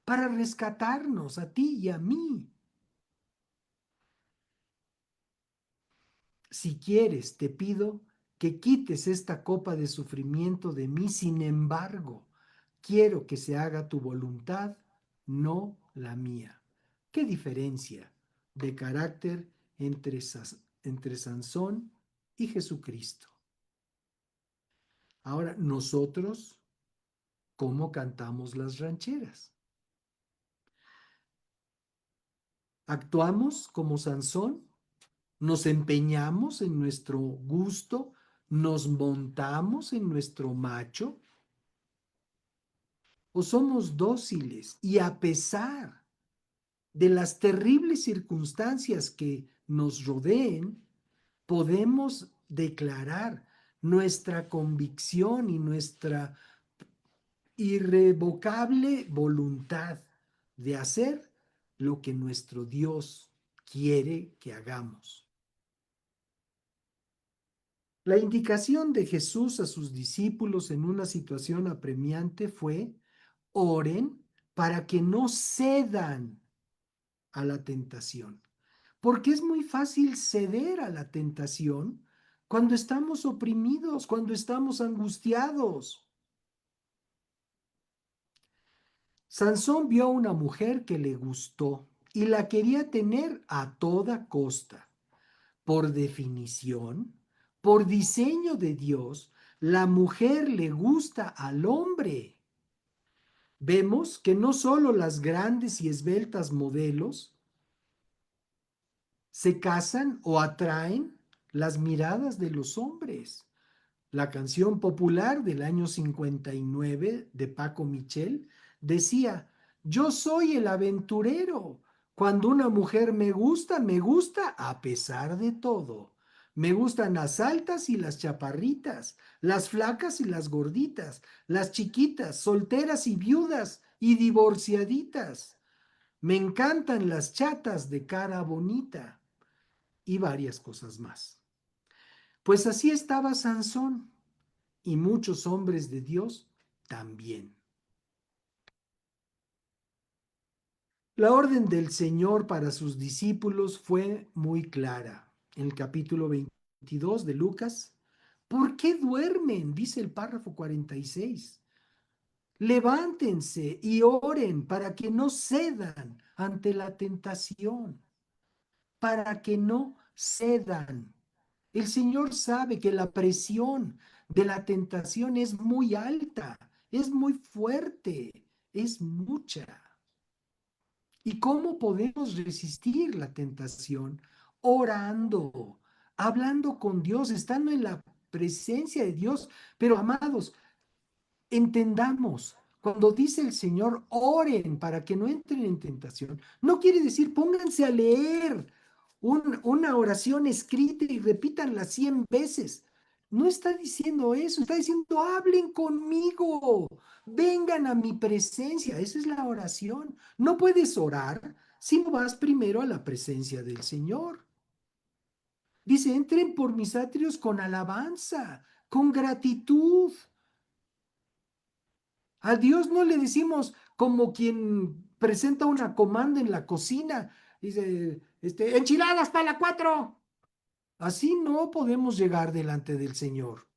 para rescatarnos a ti y a mí. Si quieres, te pido que quites esta copa de sufrimiento de mí. Sin embargo, quiero que se haga tu voluntad, no la mía. ¿Qué diferencia de carácter entre Sansón y Jesucristo? Ahora, nosotros, ¿cómo cantamos las rancheras? ¿Actuamos como Sansón? ¿Nos empeñamos en nuestro gusto? ¿Nos montamos en nuestro macho? ¿O somos dóciles y a pesar de las terribles circunstancias que nos rodeen, podemos declarar nuestra convicción y nuestra irrevocable voluntad de hacer lo que nuestro Dios quiere que hagamos? La indicación de Jesús a sus discípulos en una situación apremiante fue: oren para que no cedan a la tentación. Porque es muy fácil ceder a la tentación cuando estamos oprimidos, cuando estamos angustiados. Sansón vio a una mujer que le gustó y la quería tener a toda costa. Por definición, por diseño de Dios, la mujer le gusta al hombre. Vemos que no solo las grandes y esbeltas modelos se casan o atraen las miradas de los hombres. La canción popular del año 59 de Paco Michel decía: yo soy el aventurero. Cuando una mujer me gusta a pesar de todo. Me gustan las altas y las chaparritas, las flacas y las gorditas, las chiquitas, solteras y viudas y divorciaditas. Me encantan las chatas de cara bonita y varias cosas más. Pues así estaba Sansón y muchos hombres de Dios también. La orden del Señor para sus discípulos fue muy clara. En el capítulo 22 de Lucas: ¿por qué duermen? Dice el párrafo 46. Levántense y oren para que no cedan ante la tentación, para que no cedan. El Señor sabe que la presión de la tentación es muy alta, es muy fuerte, es mucha. ¿Y cómo podemos resistir la tentación? Orando, hablando con Dios, estando en la presencia de Dios. Pero amados, entendamos, cuando dice el Señor, oren para que no entren en tentación, no quiere decir pónganse a leer una oración escrita y repítanla 100 veces. No está diciendo eso, está diciendo: hablen conmigo, vengan a mi presencia. Esa es la oración. No puedes orar si no vas primero a la presencia del Señor. Dice: entren por mis atrios con alabanza, con gratitud. A Dios no le decimos como quien presenta una comanda en la cocina. Dice, enchiladas para la 4. Así no podemos llegar delante del Señor.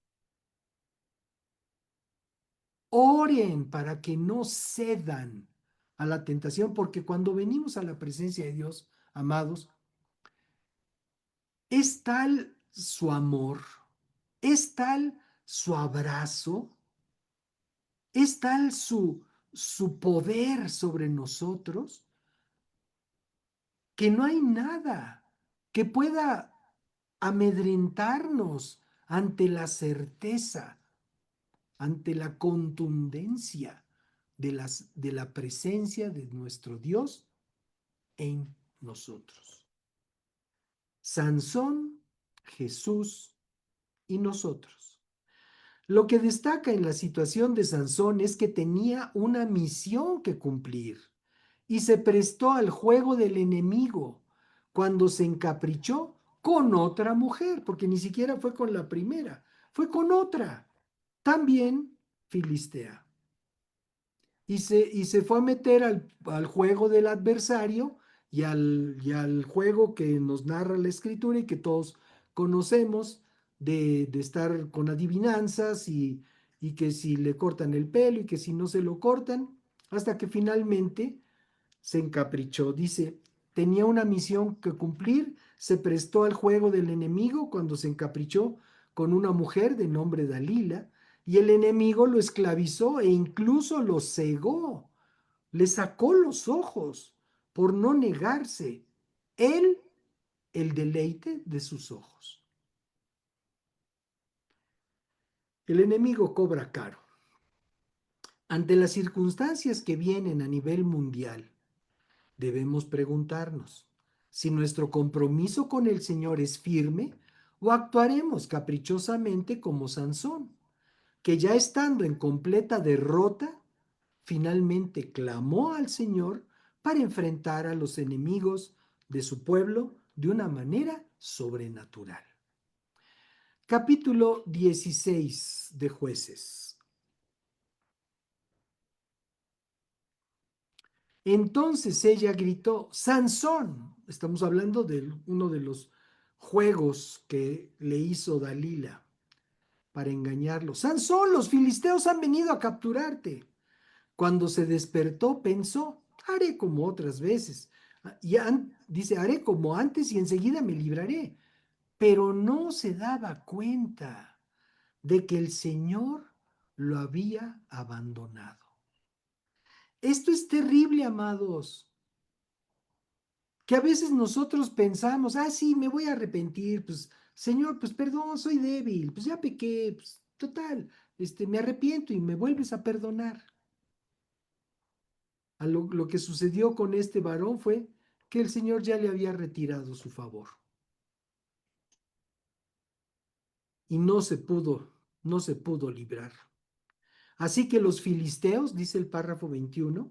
Oren para que no cedan a la tentación, porque cuando venimos a la presencia de Dios, amados, es tal su amor, es tal su abrazo, es tal su poder sobre nosotros, que no hay nada que pueda amedrentarnos ante la certeza, ante la contundencia de la presencia de nuestro Dios en nosotros. Sansón, Jesús y nosotros. Lo que destaca en la situación de Sansón es que tenía una misión que cumplir y se prestó al juego del enemigo cuando se encaprichó con otra mujer, porque ni siquiera fue con la primera, fue con otra, también filistea. Y se fue a meter al juego del adversario y al juego que nos narra la escritura y que todos conocemos de estar con adivinanzas y que si le cortan el pelo y que si no se lo cortan, hasta que finalmente se encaprichó. Dice, tenía una misión que cumplir, se prestó al juego del enemigo cuando se encaprichó con una mujer de nombre Dalila, y el enemigo lo esclavizó e incluso lo cegó, le sacó los ojos por no negarse él el deleite de sus ojos. El enemigo cobra caro. Ante las circunstancias que vienen a nivel mundial, debemos preguntarnos si nuestro compromiso con el Señor es firme o actuaremos caprichosamente como Sansón, que ya estando en completa derrota, finalmente clamó al Señor para enfrentar a los enemigos de su pueblo de una manera sobrenatural. Capítulo 16 de Jueces. Entonces ella gritó, Sansón, estamos hablando de uno de los juegos que le hizo Dalila para engañarlo. Sansón, los filisteos han venido a capturarte. Cuando se despertó pensó, haré como otras veces. Dice, haré como antes y enseguida me libraré. Pero no se daba cuenta de que el Señor lo había abandonado. Esto es terrible, amados, que a veces nosotros pensamos, sí, me voy a arrepentir, pues, Señor, pues perdón, soy débil, pues ya pequé, pues total, me arrepiento y me vuelves a perdonar. Lo que sucedió con este varón fue que el Señor ya le había retirado su favor. Y no se pudo librar. Así que los filisteos, dice el párrafo 21,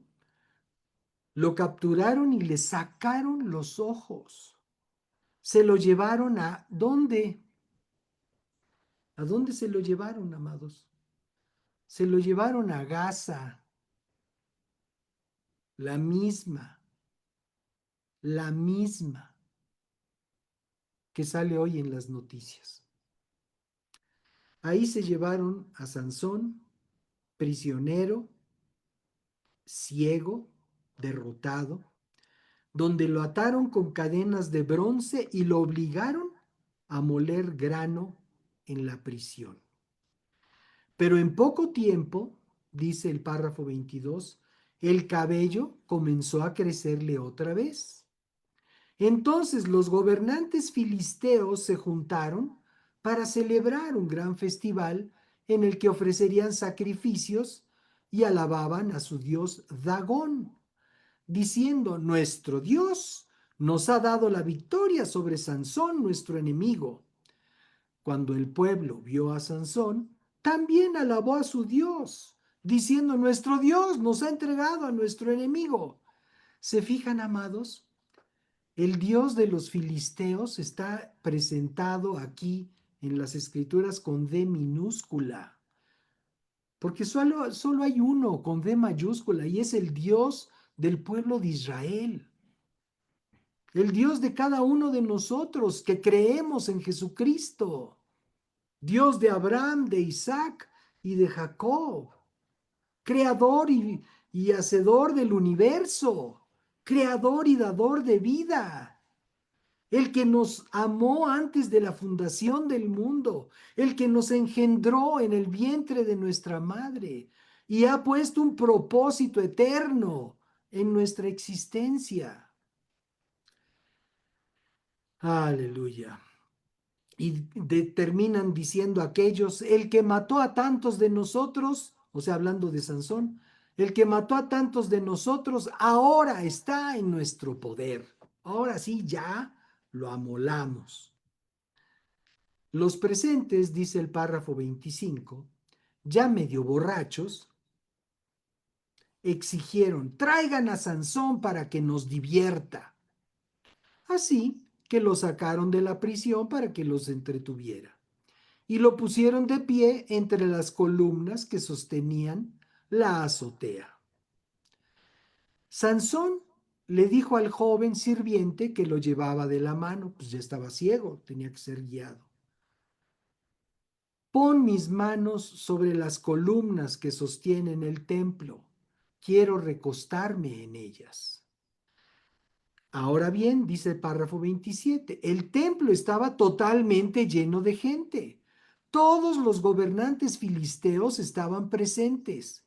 lo capturaron y le sacaron los ojos. Se lo llevaron ¿a dónde? ¿A dónde se lo llevaron, amados? Se lo llevaron a Gaza, la misma que sale hoy en las noticias. Ahí se llevaron a Sansón, prisionero, ciego, derrotado, donde lo ataron con cadenas de bronce y lo obligaron a moler grano en la prisión. Pero en poco tiempo, dice el párrafo 22, el cabello comenzó a crecerle otra vez. Entonces los gobernantes filisteos se juntaron para celebrar un gran festival en el que ofrecerían sacrificios y alababan a su dios Dagón, diciendo, nuestro Dios nos ha dado la victoria sobre Sansón, nuestro enemigo. Cuando el pueblo vio a Sansón, también alabó a su Dios, diciendo, nuestro Dios nos ha entregado a nuestro enemigo. ¿Se fijan, amados? El Dios de los filisteos está presentado aquí en las Escrituras con D minúscula, porque solo hay uno con D mayúscula y es el Dios del pueblo de Israel, el Dios de cada uno de nosotros que creemos en Jesucristo, Dios de Abraham, de Isaac y de Jacob, creador y hacedor del universo, creador y dador de vida. El que nos amó antes de la fundación del mundo, el que nos engendró en el vientre de nuestra madre y ha puesto un propósito eterno en nuestra existencia. Aleluya. Y terminan diciendo aquellos, el que mató a tantos de nosotros, o sea, hablando de Sansón, el que mató a tantos de nosotros ahora está en nuestro poder. Ahora sí, ya lo amolamos. Los presentes, dice el párrafo 25, ya medio borrachos, exigieron, traigan a Sansón para que nos divierta. Así que lo sacaron de la prisión para que los entretuviera. Y lo pusieron de pie entre las columnas que sostenían la azotea. Sansón le dijo al joven sirviente que lo llevaba de la mano, pues ya estaba ciego, tenía que ser guiado. Pon mis manos sobre las columnas que sostienen el templo. Quiero recostarme en ellas. Ahora bien, dice el párrafo 27, el templo estaba totalmente lleno de gente. Todos los gobernantes filisteos estaban presentes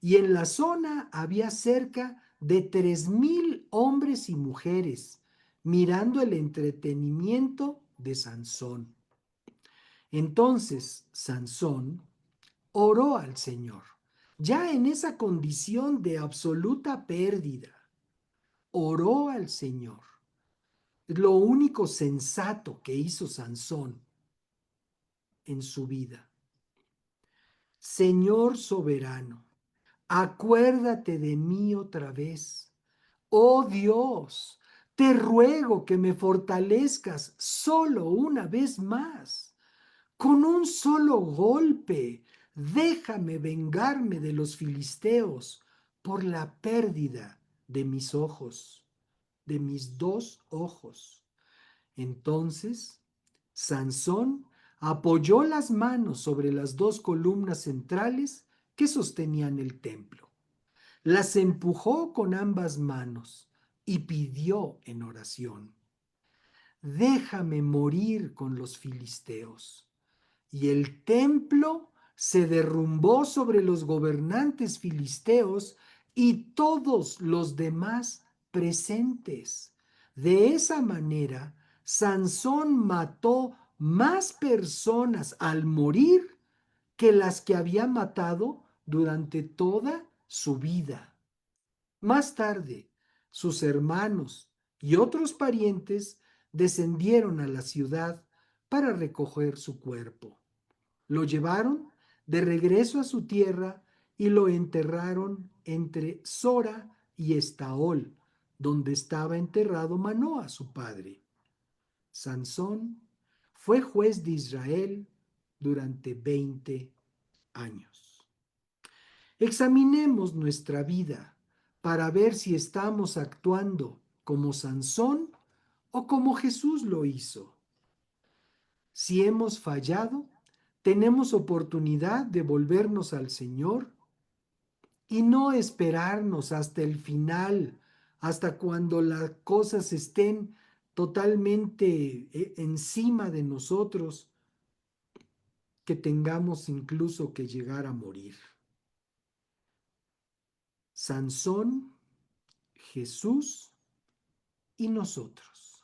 y en la zona había cerca de 3,000 hombres y mujeres mirando el entretenimiento de Sansón. Entonces Sansón oró al Señor, ya en esa condición de absoluta pérdida, oró al Señor. Lo único sensato que hizo Sansón en su vida. Señor soberano, acuérdate de mí otra vez. Oh Dios, te ruego que me fortalezcas solo una vez más. Con un solo golpe, déjame vengarme de los filisteos por la pérdida de mis ojos, de mis 2 ojos. Entonces, Sansón apoyó las manos sobre las 2 columnas centrales que sostenían el templo. Las empujó con ambas manos y pidió en oración: déjame morir con los filisteos. Y el templo se derrumbó sobre los gobernantes filisteos y todos los demás presentes. De esa manera, Sansón mató más personas al morir que las que había matado durante toda su vida. Más tarde, sus hermanos y otros parientes descendieron a la ciudad para recoger su cuerpo. Lo llevaron de regreso a su tierra y lo enterraron entre Sora y Estaol, donde estaba enterrado Manoa, su padre. Sansón fue juez de Israel durante 20 años. Examinemos nuestra vida para ver si estamos actuando como Sansón o como Jesús lo hizo. Si hemos fallado, tenemos oportunidad de volvernos al Señor y no esperarnos hasta el final, hasta cuando las cosas estén totalmente encima de nosotros, que tengamos incluso que llegar a morir. Sansón, Jesús y nosotros.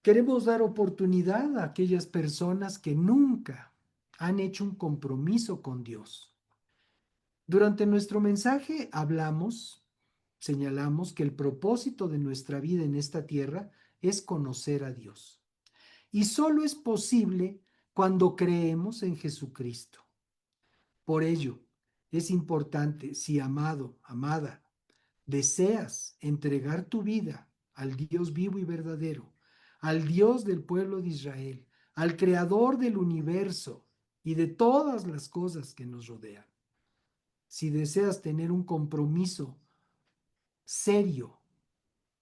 Queremos dar oportunidad a aquellas personas que nunca han hecho un compromiso con Dios. Durante nuestro mensaje señalamos que el propósito de nuestra vida en esta tierra es conocer a Dios. Y solo es posible cuando creemos en Jesucristo. Por ello, es importante, si amado, amada, deseas entregar tu vida al Dios vivo y verdadero, al Dios del pueblo de Israel, al Creador del universo y de todas las cosas que nos rodean. Si deseas tener un compromiso serio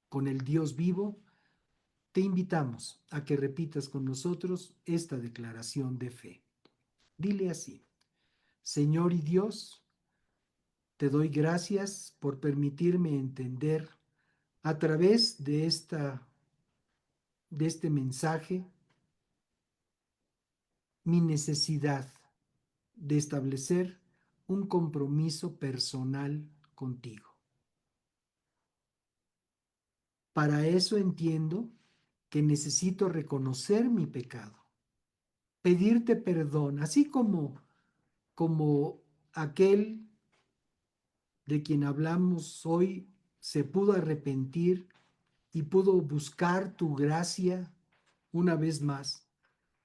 con el Dios vivo, te invitamos a que repitas con nosotros esta declaración de fe. Dile así: Señor y Dios, te doy gracias por permitirme entender a través de este mensaje mi necesidad de establecer un compromiso personal contigo. Para eso entiendo que necesito reconocer mi pecado, pedirte perdón, así como aquel de quien hablamos hoy se pudo arrepentir y pudo buscar tu gracia una vez más.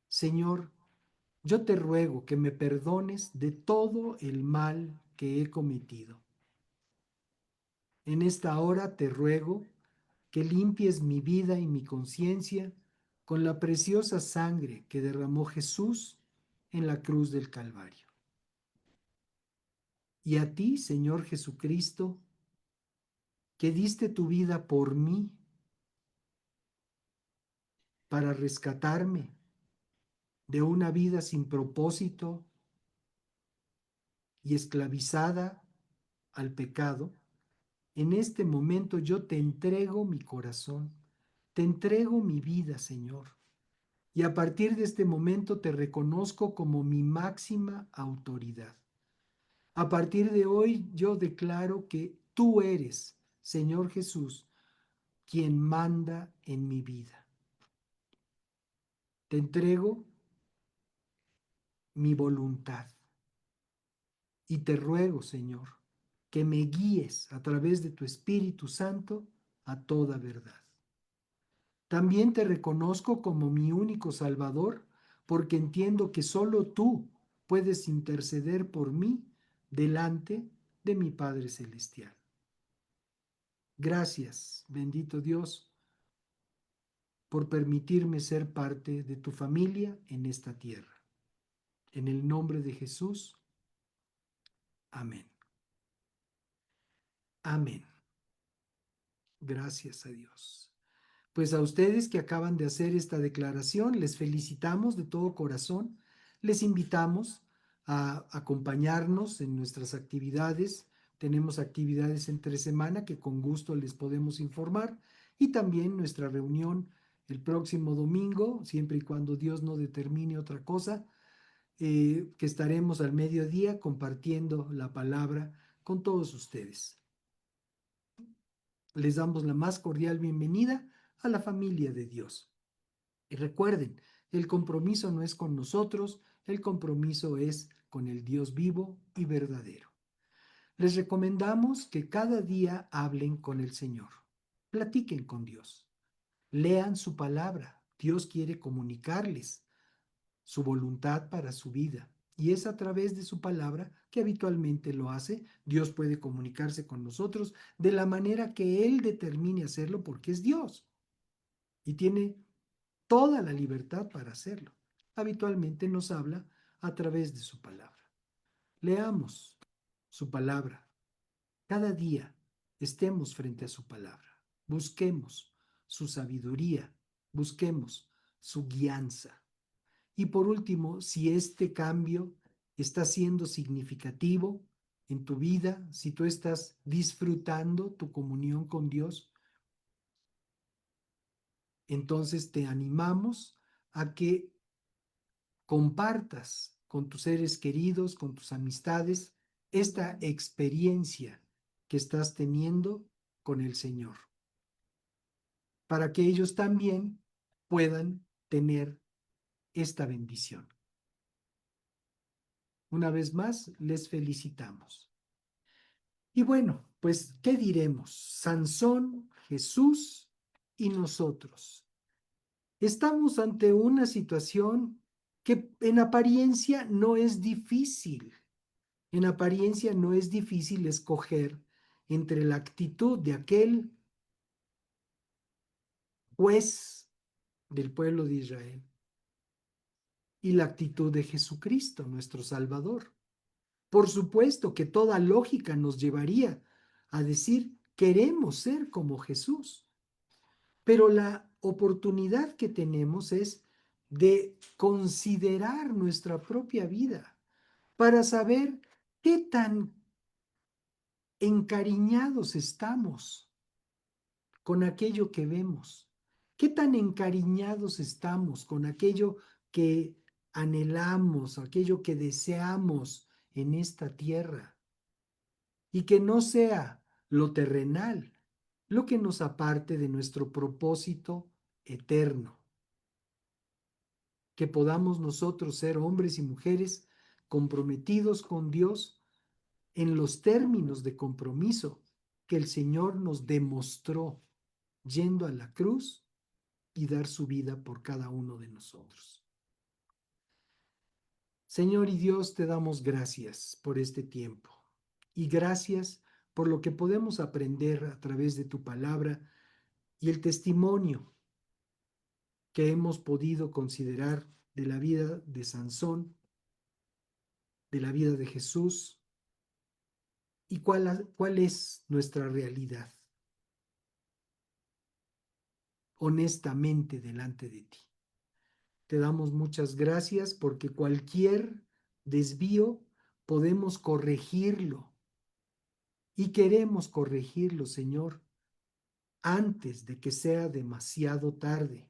Señor, yo te ruego que me perdones de todo el mal que he cometido. En esta hora te ruego que limpies mi vida y mi conciencia con la preciosa sangre que derramó Jesús en la cruz del Calvario. Y a ti, Señor Jesucristo, que diste tu vida por mí para rescatarme de una vida sin propósito y esclavizada al pecado, En este momento yo te entrego mi corazón, te entrego mi vida, Señor. Y a partir de este momento te reconozco como mi máxima autoridad. A partir de hoy yo declaro que tú eres, Señor Jesús, quien manda en mi vida. Te entrego mi voluntad y te ruego, Señor, que me guíes a través de tu Espíritu Santo a toda verdad. También te reconozco como mi único Salvador, porque entiendo que solo tú puedes interceder por mí delante de mi Padre Celestial. Gracias, bendito Dios, por permitirme ser parte de tu familia en esta tierra. En el nombre de Jesús, amén. Amén. Gracias a Dios. Pues a ustedes que acaban de hacer esta declaración, les felicitamos de todo corazón. Les invitamos a acompañarnos en nuestras actividades. Tenemos actividades entre semana que con gusto les podemos informar y también nuestra reunión el próximo domingo, siempre y cuando Dios no determine otra cosa, que estaremos al mediodía compartiendo la palabra con todos ustedes. Les damos la más cordial bienvenida a la familia de Dios. Y recuerden, el compromiso no es con nosotros, el compromiso es con el Dios vivo y verdadero. Les recomendamos que cada día hablen con el Señor, platiquen con Dios, lean su palabra. Dios quiere comunicarles su voluntad para su vida. Y es a través de su palabra que habitualmente lo hace. Dios puede comunicarse con nosotros de la manera que Él determine hacerlo porque es Dios y tiene toda la libertad para hacerlo. Habitualmente nos habla a través de su palabra. Leamos su palabra. Cada día estemos frente a su palabra. Busquemos su sabiduría. Busquemos su guianza. Y por último, si este cambio está siendo significativo en tu vida, si tú estás disfrutando tu comunión con Dios, entonces te animamos a que compartas con tus seres queridos, con tus amistades, esta experiencia que estás teniendo con el Señor, para que ellos también puedan tener esta bendición. Una vez más, les felicitamos. Y bueno, pues, ¿qué diremos? Sansón, Jesús y nosotros. Estamos ante una situación que en apariencia no es difícil. En apariencia no es difícil escoger entre la actitud de aquel juez del pueblo de Israel y la actitud de Jesucristo, nuestro Salvador. Por supuesto que toda lógica nos llevaría a decir, queremos ser como Jesús. Pero la oportunidad que tenemos es de considerar nuestra propia vida para saber qué tan encariñados estamos con aquello que vemos, qué tan encariñados estamos con aquello que anhelamos, aquello que deseamos en esta tierra, y que no sea lo terrenal lo que nos aparte de nuestro propósito eterno. Que podamos nosotros ser hombres y mujeres comprometidos con Dios en los términos de compromiso que el Señor nos demostró yendo a la cruz y dar su vida por cada uno de nosotros. Señor y Dios, te damos gracias por este tiempo y gracias por lo que podemos aprender a través de tu palabra y el testimonio que hemos podido considerar de la vida de Sansón, de la vida de Jesús y cuál es nuestra realidad, honestamente delante de ti. Te damos muchas gracias porque cualquier desvío podemos corregirlo y queremos corregirlo, Señor, antes de que sea demasiado tarde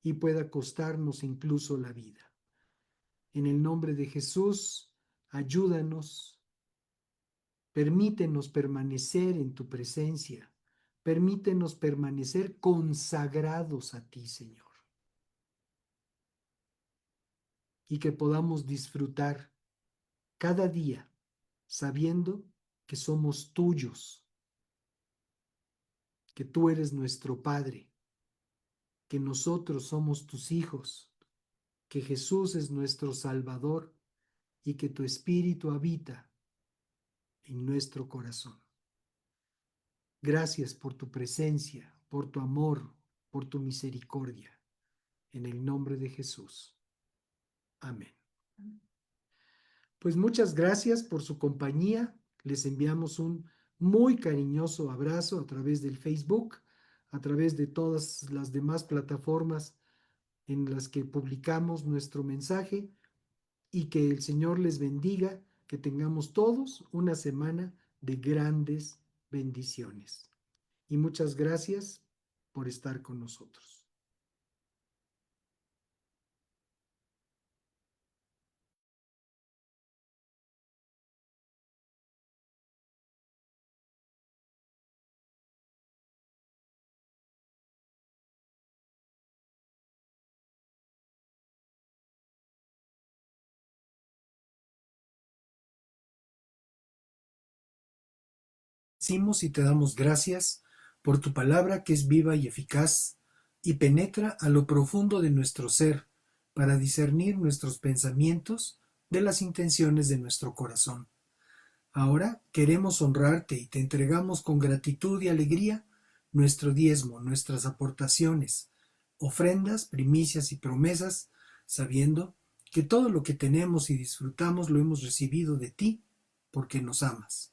y pueda costarnos incluso la vida. En el nombre de Jesús, ayúdanos, permítenos permanecer en tu presencia, permítenos permanecer consagrados a ti, Señor, y que podamos disfrutar cada día sabiendo que somos tuyos, que tú eres nuestro Padre, que nosotros somos tus hijos, que Jesús es nuestro Salvador y que tu Espíritu habita en nuestro corazón. Gracias por tu presencia, por tu amor, por tu misericordia. En el nombre de Jesús. Amén. Pues muchas gracias por su compañía. Les enviamos un muy cariñoso abrazo a través del Facebook, a través de todas las demás plataformas en las que publicamos nuestro mensaje, y que el Señor les bendiga, que tengamos todos una semana de grandes bendiciones. Y muchas gracias por estar con nosotros. Decimos y te damos gracias por tu palabra que es viva y eficaz y penetra a lo profundo de nuestro ser para discernir nuestros pensamientos de las intenciones de nuestro corazón. Ahora queremos honrarte y te entregamos con gratitud y alegría nuestro diezmo, nuestras aportaciones, ofrendas, primicias y promesas, sabiendo que todo lo que tenemos y disfrutamos lo hemos recibido de ti porque nos amas.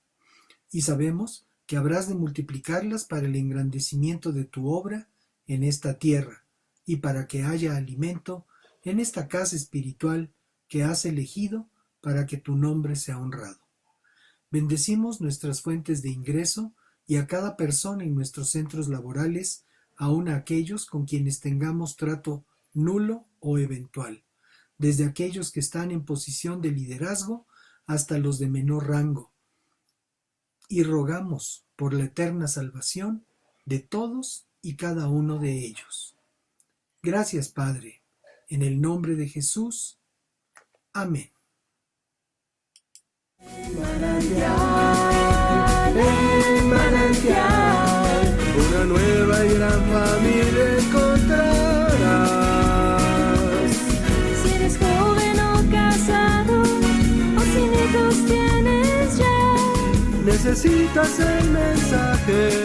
Y sabemos que habrás de multiplicarlas para el engrandecimiento de tu obra en esta tierra y para que haya alimento en esta casa espiritual que has elegido para que tu nombre sea honrado. Bendecimos nuestras fuentes de ingreso y a cada persona en nuestros centros laborales, aun a aquellos con quienes tengamos trato nulo o eventual, desde aquellos que están en posición de liderazgo hasta los de menor rango, y rogamos por la eterna salvación de todos y cada uno de ellos. Gracias, Padre, en el nombre de Jesús. Amén. En manantial, una nueva y gran familia encontrarás. Si eres joven o casado, o sin hijos tienes ya, Necesitas el mensaje